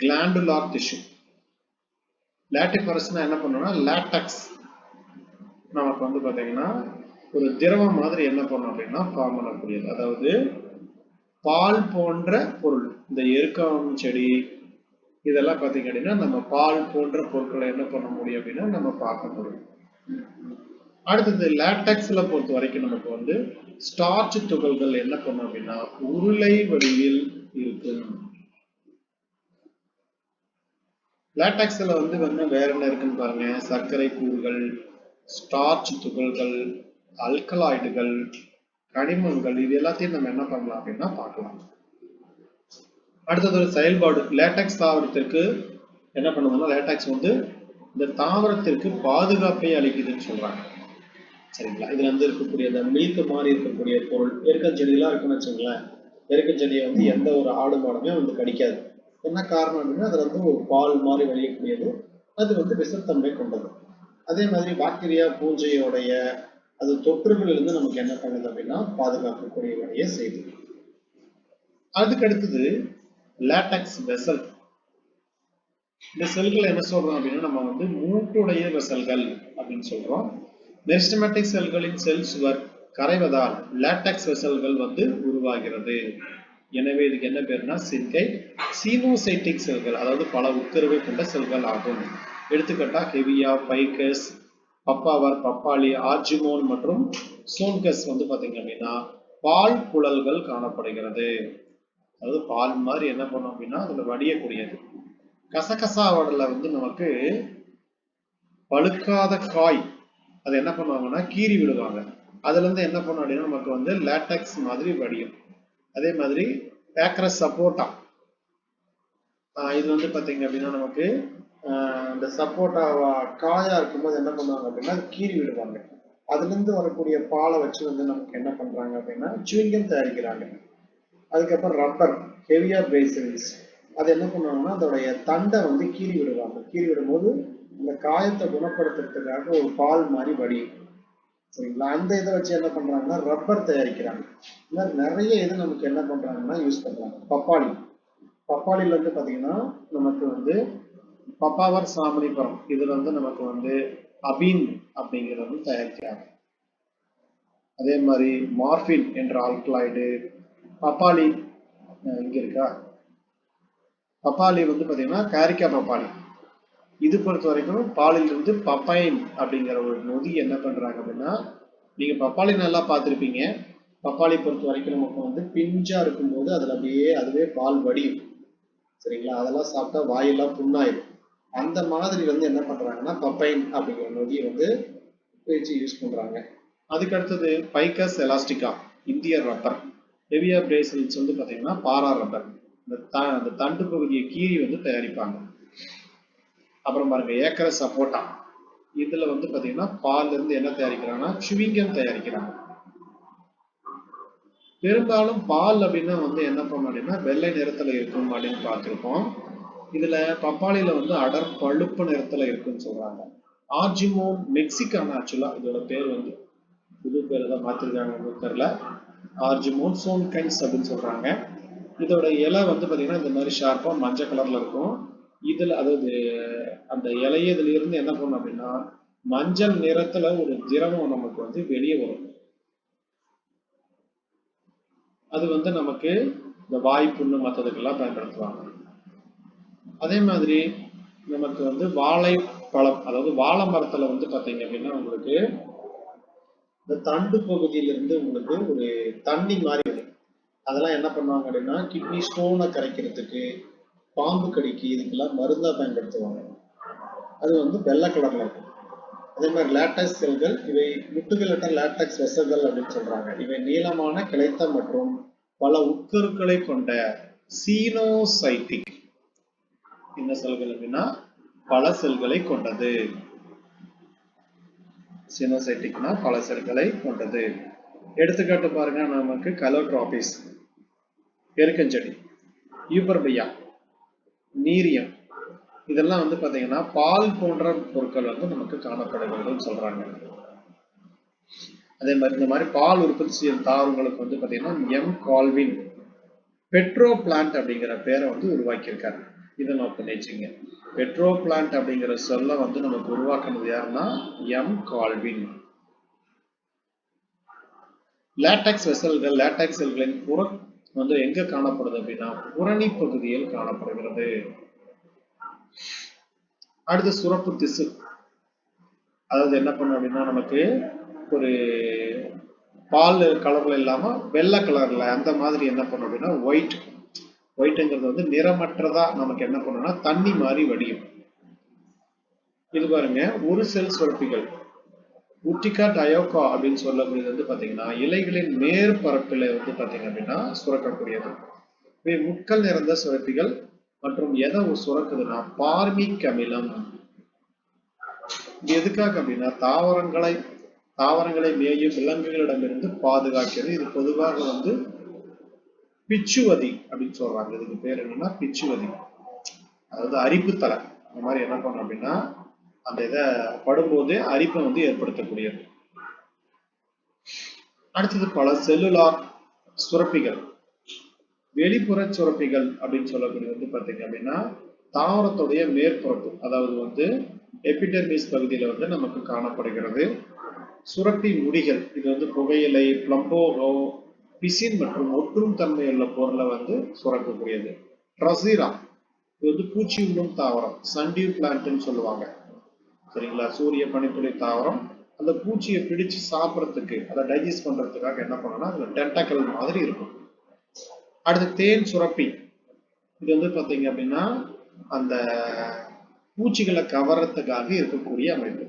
கிளாண்டுலார் டிஷ்யூ. லாட்டிஃபரஸ்னா என்ன பண்ணும்னா லாட்டெக்ஸ் நமக்கு வந்து பாத்தீங்கன்னா ஒரு திரவம் மாதிரி என்ன பண்ணும் அப்படின்னா ஃபார்ம் பண்ணக்கூடியது. அதாவது பால் போன்ற பொருள், இந்த எருக்கம் செடி இதெல்லாம் பாத்தீங்க அப்படின்னா நம்ம பால் போன்ற பொருட்களை என்ன பண்ண முடியும் அப்படின்னா நம்ம பார்க்க முடியும். அடுத்தது லாட்டெக்ஸ்ல பொறுத்த வரைக்கும் நமக்கு வந்து ஸ்டார்ச் துகள்கள் என்ன பண்ணும் அப்படின்னா உருளை வடிவில் இருக்கு. லாட்டெக்ஸ்ல வந்து வேற என்ன இருக்குன்னு பாருங்க. சர்க்கரை கூறுகள், ஸ்டார்ச் துகள்கள், அல்கலாய்டுகள், கனிமங்கள், இது எல்லாத்தையும் நம்ம என்ன பண்ணலாம் அப்படின்னா பார்க்கலாம். அடுத்தது ஒரு செயல்பாடு. லேட்டெக்ஸ் தாவரத்திற்கு என்ன பண்ணுதுன்னா லேட்டெக்ஸ் வந்து இந்த தாவரத்திற்கு பாதுகாப்பை அளிக்குதுன்னு சொல்றாங்க. சரிங்களா? இதுல வந்து இருக்கக்கூடிய அந்த மில்க் மாதிரி இருக்கக்கூடிய பொருள், எருக்கஞ்செடியெல்லாம் இருக்குன்னு வச்சுங்களேன். எருக்கஞ்செடியை வந்து எந்த ஒரு ஆடு மாடுமே வந்து கடிக்காது. என்ன காரணம் அப்படின்னா அதுல வந்து ஒரு பால் மாதிரி வெளியக்கூடியது, அது வந்து விஷத்தன்மை கொண்டது. அதே மாதிரி பாக்டீரியா பூஞ்சையோடைய அது தொற்றுகளிலிருந்து நமக்கு என்ன பண்ணுது அப்படின்னா பாதுகாக்கக்கூடிய வேலையை செய்யுது. அதுக்கு அடுத்தது லாட்டெக்ஸ் வெசல். இந்த செல்கள் என்ன சொல்றோம் அப்படின்னா நம்ம வந்து மூட்டுடைய வெசல்கள் அப்படின்னு சொல்றோம். மெரிஸ்டமேட்டிக் செல்களின் செல் சுவர் கரைவதால் லாட்டெக்ஸ் வெசல்கள் வந்து உருவாகிறது. எனவே இதுக்கு என்ன பேருனா சின்கை சீனோசைட்டிக் செல்கள், அதாவது பல உட்கருவை கொண்ட செல்கள் ஆகும். எடுத்துக்காட்டா ஹெவியா, பைக்கஸ், பப்பாவர், பப்பாளி, ஆர்ஜிமோன் மற்றும் சோன்கஸ் வந்து பாத்தீங்க அப்படின்னா பால் குழல்கள் காணப்படுகிறது. அதாவது பால் மாதிரி என்ன பண்ணும் அப்படின்னா அதுல வடியக்கூடியது. கசகசாவோடல வந்து நமக்கு பழுக்காத காய் அதை என்ன பண்ணுவாங்கன்னா கீறி விடுவாங்க. அதுல இருந்து என்ன பண்ணும் அப்படின்னா நமக்கு வந்து லாட்டெக்ஸ் மாதிரி வடியும். அதே மாதிரி பேக்கரஸ் சப்போட்டா, இது வந்து பாத்தீங்க அப்படின்னா நமக்கு இந்த சப்போட்டா காயா இருக்கும்போது என்ன பண்ணுவாங்க அப்படின்னா கீறி விடுவாங்க. அதுல இருந்து வரக்கூடிய பாலை வச்சு வந்து நமக்கு என்ன பண்றாங்க அப்படின்னா சூயிங்கம் தயாரிக்கிறாங்க. அதுக்கப்புறம் ரப்பர், ஹெவியா பிரேசில்ஸ், அது என்ன பண்ணுவாங்கன்னா அதோடைய தண்டை வந்து கீறி விடுவாங்க. கீறி விடும்போது அந்த காயத்தை குணப்படுத்துறதுக்காக ஒரு பால் மாதிரி வடியும். சரிங்களா? அந்த இதை வச்சு என்ன பண்றாங்கன்னா ரப்பர் தயாரிக்கிறாங்க. இந்த மாதிரி நிறைய இது நமக்கு என்ன பண்றாங்கன்னா யூஸ் பண்றாங்க. பப்பாளி, பப்பாளில இருந்து பாத்தீங்கன்னா நமக்கு வந்து பப்பாவர் சாமணிபுரம், இதுல வந்து நமக்கு வந்து அபீன் அப்படிங்கிறது வந்து தயாரிக்கிறாங்க. அதே மாதிரி மார்பின் என்ற ஆல்கலாய்டு, பப்பாளி இங்க இருக்கா, பப்பாளி வந்து பாத்தீங்கன்னா காரிக்கா பப்பாளி. இது பொறுத்த வரைக்கும் பாலில் இருந்து பப்பைன் அப்படிங்கிற ஒரு நொதி என்ன பண்றாங்க அப்படின்னா, நீங்க பப்பாளி நல்லா பார்த்துருப்பீங்க. பப்பாளி பொறுத்த வரைக்கும் நமக்கு வந்து பிஞ்சா இருக்கும்போது அதுல அப்படியே அதுவே பால் வடியும். சரிங்களா? அதெல்லாம் சாப்பிட்டா வாயெல்லாம் புண்ணாயிடும். அந்த மாதிரி வந்து என்ன பண்றாங்கன்னா பப்பைன் அப்படிங்கிற நொதியை வந்து வச்சு யூஸ் பண்றாங்க. அதுக்கு அடுத்தது பைக்கஸ் எலாஸ்டிகா, இந்திய ரப்பர். ஹெவியா பிரேசில்ஸ் வந்து பாத்தீங்கன்னா பாரா ரப்பர், இந்த தண்டு பகுதியை கீறி வந்து தயாரிப்பாங்க. அப்புறம் பாருங்க ஏக்கரஸ் சப்போட்டா, இதுல வந்து பாத்தீங்கன்னா பால்ல இருந்து என்ன தயாரிக்கிறாங்கன்னா சுவிங்கம் தயாரிக்கிறாங்க. பெரும்பாலும் பால் அப்படின்னா வந்து என்ன பண்ணும் அப்படின்னா வெள்ளை நிறத்துல இருக்கும் அப்படின்னு பார்த்திருப்போம். இதுல பப்பாளியில வந்து அடர் பழுப்பு நிறத்துல இருக்குன்னு சொல்றாங்க. ஆர்ஜிமோன் மெக்சிகானா, ஆக்சுவலா இதோட பேர் வந்து புது பேர் தான் மாத்திருக்காங்க தெரியல. ஆர்ஜிமோன் சோன்கைன்ஸ் அப்படின்னு சொல்றாங்க. இதோட இலை வந்து பாத்தீங்கன்னா இந்த மாதிரி ஷார்ப்பா மஞ்சள் கலர்ல இருக்கும். இதுல அதாவது அந்த இலையதுல இருந்து என்ன பண்ணும் அப்படின்னா மஞ்சள் நிறத்துல ஒரு திரவம் நமக்கு வந்து வெளியே வரும். அது வந்து நமக்கு இந்த வாய்ப்புண்ணு மற்றதுக்கெல்லாம் பயன்படுத்துவாங்க. அதே மாதிரி நமக்கு வந்து வாழைப்பழம், அதாவது வாழை மரத்துல வந்து பாத்தீங்க அப்படின்னா உங்களுக்கு இந்த தண்டு பகுதியிலிருந்து உங்களுக்கு ஒரு தண்ணி மாதிரி வரும். அதெல்லாம் என்ன பண்ணுவாங்க அப்படின்னா கிட்னி ஸ்டோனை கரைக்கிறதுக்கு, பாம்பு கடிக்கு, இதுக்கெல்லாம் மருந்தா பயன்படுத்துவாங்க. அது வந்து வெள்ளை கலர்ல இருக்கும். அதே மாதிரி லேட்டக்ஸ் செல்கள், இவை முட்டுகளற்ற லேட்டக்ஸ் வெசல்கள் அப்படின்னு சொல்றாங்க. இவை நீளமான கிளைத்த மற்றும் பல உட்கருக்களை கொண்ட சீனோசைட்டிக் என்ன செல்கள் அப்படின்னா பல செல்களை கொண்டது. சீனோசைட்டிக்னா பல செல்களை கொண்டது. எடுத்துக்காட்டு பாருங்க, நமக்கு கலோட்ராபிஸ் பெருக்கஞ்செடி, யூபர்பியா, நீரியம், இதெல்லாம் வந்து பாத்தீங்கன்னா பால் போன்ற பொருட்கள் வந்து நமக்கு காணப்படுகிறதுன்னு சொல்றாங்க. அதே மாதிரி இந்த மாதிரி பால் உற்பத்தி செய்யும் தாவரங்களுக்கு வந்து பாத்தீங்கன்னா எம் கால்வின் பெட்ரோ பிளான்ட் அப்படிங்கிற பேரை வந்து உருவாக்கியிருக்காரு. இதை நோட் பண்ணி வச்சுங்க. பெட்ரோ பிளான்ட் அப்படிங்கிற சொல்ல வந்து நமக்கு உருவாக்குனது யாருன்னா எம் கால்வின். லேட்டக்ஸ் வெசல்கள், லேட்டக்ஸ் செல்களின் புற வந்து எங்க காணப்படுது அப்படின்னா புரணி பகுதியில் காணப்படுகிறது. அடுத்து சுரப்பு திசு, அதாவது என்ன பண்ணும் அப்படின்னா நமக்கு ஒரு பால் கலர்ல இல்லாம வெள்ளை கலர்ல அந்த மாதிரி என்ன பண்ணும் அப்படின்னா ஒயிட்ங்கிறது வந்து நிறமற்றதா நமக்கு என்ன பண்ணும்னா தண்ணி மாதிரி வடியும். இது பாருங்க, ஒரு செல் சுரப்பிகள் உட்டிகா டயோகா அப்படின்னு சொல்லக்கூடியது வந்து பாத்தீங்கன்னா இலைகளின் மேற்பரப்பில் வந்து பாத்தீங்க அப்படின்னா சுரக்கக்கூடியது. இவை முட்கள் நிறைந்த சுரப்பிகள் மற்றும் எதை சுரக்குதுன்னா பார்மிக் அமிலம். இது எதுக்காக அப்படின்னா தாவரங்களை மேயும் விலங்குகளிடமிருந்து பாதுகாக்கிறது. இது பொதுவாக வந்து பிச்சுவதி அப்படின்னு சொல்றாங்க. இதுக்கு பேர் என்னன்னா பிச்சுவதி, அதாவது அரிப்புத்தலை. இந்த மாதிரி என்ன பண்ணும் அப்படின்னா அந்த இதை படும்போது அரிப்பை வந்து ஏற்படுத்தக்கூடியது. அடுத்தது பல செல்லுலார் சுரப்பிகள், வெளிப்புற சுரப்பிகள் அப்படின்னு சொல்லக்கூடியது வந்து பாத்தீங்க அப்படின்னா தாவரத்துடைய மேற்பரப்பு, அதாவது வந்து எபிடெர்மிஸ் பகுதியில வந்து நமக்கு காணப்படுகிறது. சுரப்பி முடிகள், இது வந்து புகையிலை, பிளம்போகோ, பிசின் மற்றும் ஒற்றும் தன்மையுள்ள பொருளை வந்து சுரக்கக்கூடியது. ட்ரசிரா, இது வந்து பூச்சி உண்ணும் தாவரம், சன்டியூ பிளான்ட்னு சொல்லுவாங்க. சரிங்களா, சூரிய பனித்துளி தாவரம். அந்த பூச்சியை பிடிச்சு சாப்பிட்றதுக்கு, அதை டைஜஸ்ட் பண்றதுக்காக என்ன பண்ணணும்னா அதுல டென்டக்கல் மாதிரி இருக்கும். அடுத்து தேன் சுரப்பி, இது வந்து பாத்தீங்க அப்படின்னா அந்த பூச்சிகளை கவர்றதுக்காக இருக்கக்கூடிய அமைப்பு.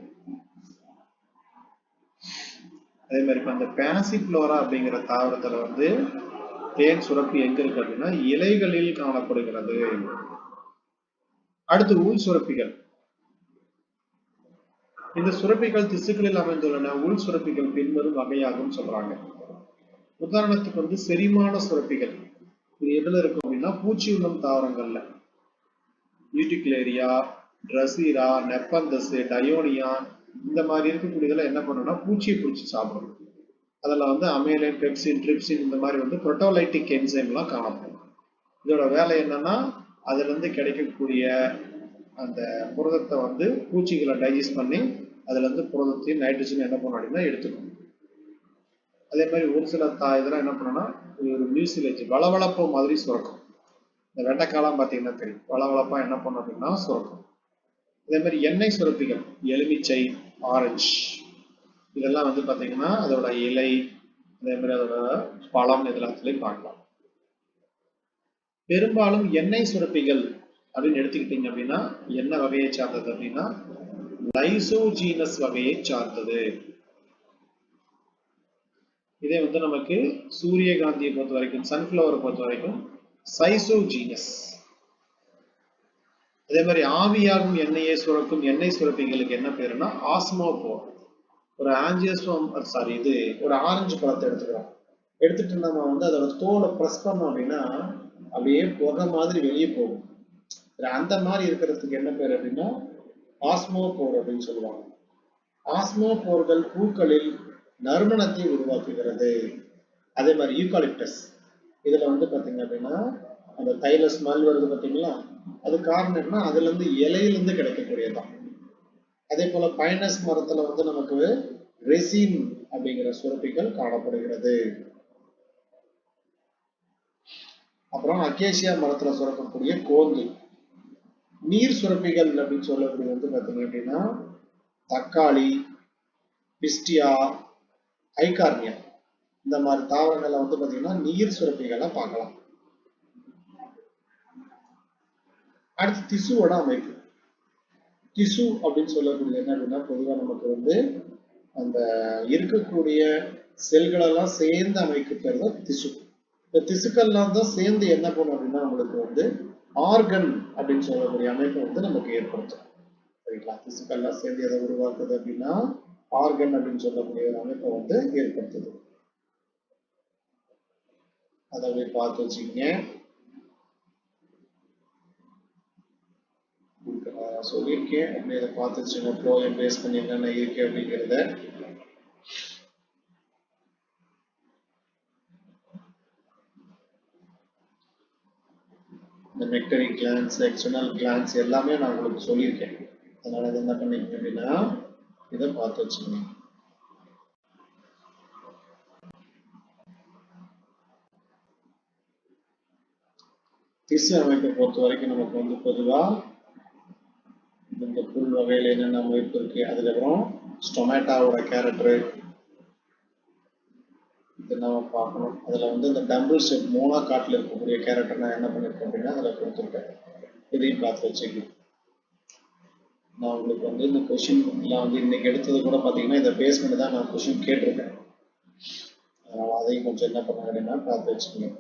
அதே மாதிரி இப்ப அந்த பாசிஃப்ளோரா அப்படிங்கிற தாவரத்துல வந்து தேன் சுரப்பி எங்க இருக்கு அப்படின்னா இலைகளில் காணப்படுகிறது. அடுத்து உள் சுரப்பிகள், இந்த சுரப்பிகள் திசுக்களில் அமைந்துள்ளன. உள் சுரப்பிகள் பின்வரும் வகையாகும் சொல்றாங்க. உதாரணத்துக்கு வந்து செரிமான சுரப்பிகள், இது எதுல இருக்கும் அப்படின்னா பூச்சி உண்ணும் தாவரங்கள்ல யூட்டிகுலேரியா, ட்ரசீரா, நெப்பந்தஸ், டயோனியா, இந்த மாதிரி இருக்கக்கூடியதுல என்ன பண்ணணும்னா பூச்சியை பிடிச்சி சாப்பிடும். அதில் வந்து அமைலைன், பெப்சின், ட்ரிப்சின் இந்த மாதிரி வந்து புரோட்டோலைட்டிக் என்சைம்லாம் காணப்படும். இதோட வேலை என்னன்னா அதுல இருந்து கிடைக்கக்கூடிய அந்த புரதத்தை வந்து பூச்சிகளை டைஜஸ்ட் பண்ணி அதுல இருந்து புரதத்தையும் நைட்ரஜன் என்ன பண்ணணும் அப்படின்னா எடுத்துக்கணும். அதே மாதிரி ஒரு சில இதெல்லாம் என்ன பண்ணணும்னா ஒரு மியூசிலேஜ் வளவளப்பு மாதிரி சுரக்கும். இந்த வெண்டைக்காலம் பார்த்தீங்கன்னா தெரியும், வளவளப்பா என்ன பண்ணும் அப்படின்னா சுரக்கும். அதே மாதிரி எண்ணெய் சுரப்பிகள், எலுமிச்சை, ஆரஞ்சு, இதெல்லாம் வந்து பாத்தீங்கன்னா அதோட இலை, அதே மாதிரி அதோட பழம், இதெல்லாத்துலயும் பார்க்கலாம். பெரும்பாலும் எண்ணெய் சுரப்பிகள் அப்படின்னு எடுத்துக்கிட்டீங்க அப்படின்னா என்ன வகையை சார்ந்தது அப்படின்னா லைசோஜீனஸ் வகையை சார்ந்தது. இதே வந்து நமக்கு சூரியகாந்தியை பொறுத்த வரைக்கும், சன்ஃபிளவரை பொறுத்த வரைக்கும் சைசோஜீனஸ். அதே மாதிரி ஆவியாகும் எண்ணெயை சுரக்கும் எண்ணெய் சுரப்பிகளுக்கு என்ன பேருன்னா ஆஸ்மோபோர். ஒரு ஆஞ்சியோஸ்போம், இது ஒரு ஆரஞ்சு பழத்தை எடுத்துட்டு நம்ம வந்து அதோட தோலை பிரஸ் பண்ணோம் அப்படின்னா அப்படியே புகை மாதிரி வெளியே போகும். அந்த மாதிரி இருக்கிறதுக்கு என்ன பேர் அப்படின்னா ஆஸ்மோபோர் அப்படின்னு சொல்லுவாங்க. ஆஸ்மோபோர்கள் பூக்களில் நறுமணத்தை உருவாக்குகிறது. அதே மாதிரி யூகாலிப்டஸ், இதுல வந்து பாத்தீங்க அப்படின்னா அந்த தைல ஸ்மெல் வருது பாத்தீங்களா, அது காரணம் என்ன, அதுல இருந்து இலையிலிருந்து கிடைக்கக்கூடியதான். அதே போல பைனஸ் மரத்துல வந்து நமக்கு ரெசின் அப்படிங்கிற சுரப்பிகள் காணப்படுகிறது. அப்புறம் அக்கேசியா மரத்துல சுரக்கக்கூடிய கோந்து. நீர் சுரப்பிகள் அப்படின்னு சொல்லக்கூடிய வந்து பார்த்தீங்க அப்படின்னா தக்காளி, பிஸ்டியா, ஐகார்னியா இந்த மாதிரி தாவரங்களை வந்து பார்த்தீங்கன்னா நீர் சுரப்பிகளை பார்க்கலாம். அடுத்து திசுவோட அமைப்பு. திசு அப்படின்னு சொல்லக்கூடிய என்ன அப்படின்னா பொதுவாக நமக்கு வந்து அந்த இருக்கக்கூடிய செல்களெல்லாம் சேர்ந்து அமைக்க பேர் தான் திசு. இந்த திசுக்கள்லாம் தான் சேர்ந்து என்ன பண்ணும் அப்படின்னா நம்மளுக்கு வந்து ஆர்கன் அப்படின்னு சொல்லக்கூடிய அமைப்பை வந்து நமக்கு ஏற்படுத்தும். சரிங்களா? திசுக்கள்லாம் சேர்ந்து எதை உருவாக்குது அப்படின்னா ஆர்கன் அப்படின்னு சொல்லக்கூடிய ஒரு அமைப்பை வந்து ஏற்படுத்துது. அதை போய் பார்த்து வச்சுக்கீங்க. சொல்லியிருக்கேன் அப்படி அதை பார்த்து வச்சுங்க. ப்ளோயம் பேஸ் பண்ணி என்னென்ன இருக்கு அப்படிங்கிறத. இந்த மெக்டரி கிளான்ஸ், எக்ஸ்டர்னல் கிளான்ஸ் எல்லாமே நான் உங்களுக்கு சொல்லியிருக்கேன். அதனால இது என்ன பண்ணிக்கணும் அப்படின்னா இதை பார்த்து வச்சுக்கணும். திசு அமைப்பை பொறுத்த வரைக்கும் நமக்கு வந்து பொதுவா இந்த புல் வகையில் என்னென்ன அமைப்பு இருக்கு, அதுக்கப்புறம் ஸ்டொமேட்டாவோட கேரக்டரு இது நம்ம பார்க்கணும். அதில் வந்து இந்த டம்பிள் ஸ்டெப் மோனா காட்டில் இருக்கக்கூடிய கேரக்டர் நான் என்ன பண்ணியிருக்கேன் அப்படின்னா அதில் கொடுத்துருக்கேன். இதையும் பார்த்து வச்சுக்கணும். நான் உங்களுக்கு வந்து இந்த கொஷின் எல்லாம் வந்து இன்னைக்கு எடுத்தது கூட பார்த்தீங்கன்னா இதை பேஸ் பண்ணி தான் நான் கொஷின் கேட்டிருக்கேன். அதனால் அதையும் கொஞ்சம் என்ன பண்ண அப்படின்னா பார்த்து வச்சுக்கணும்.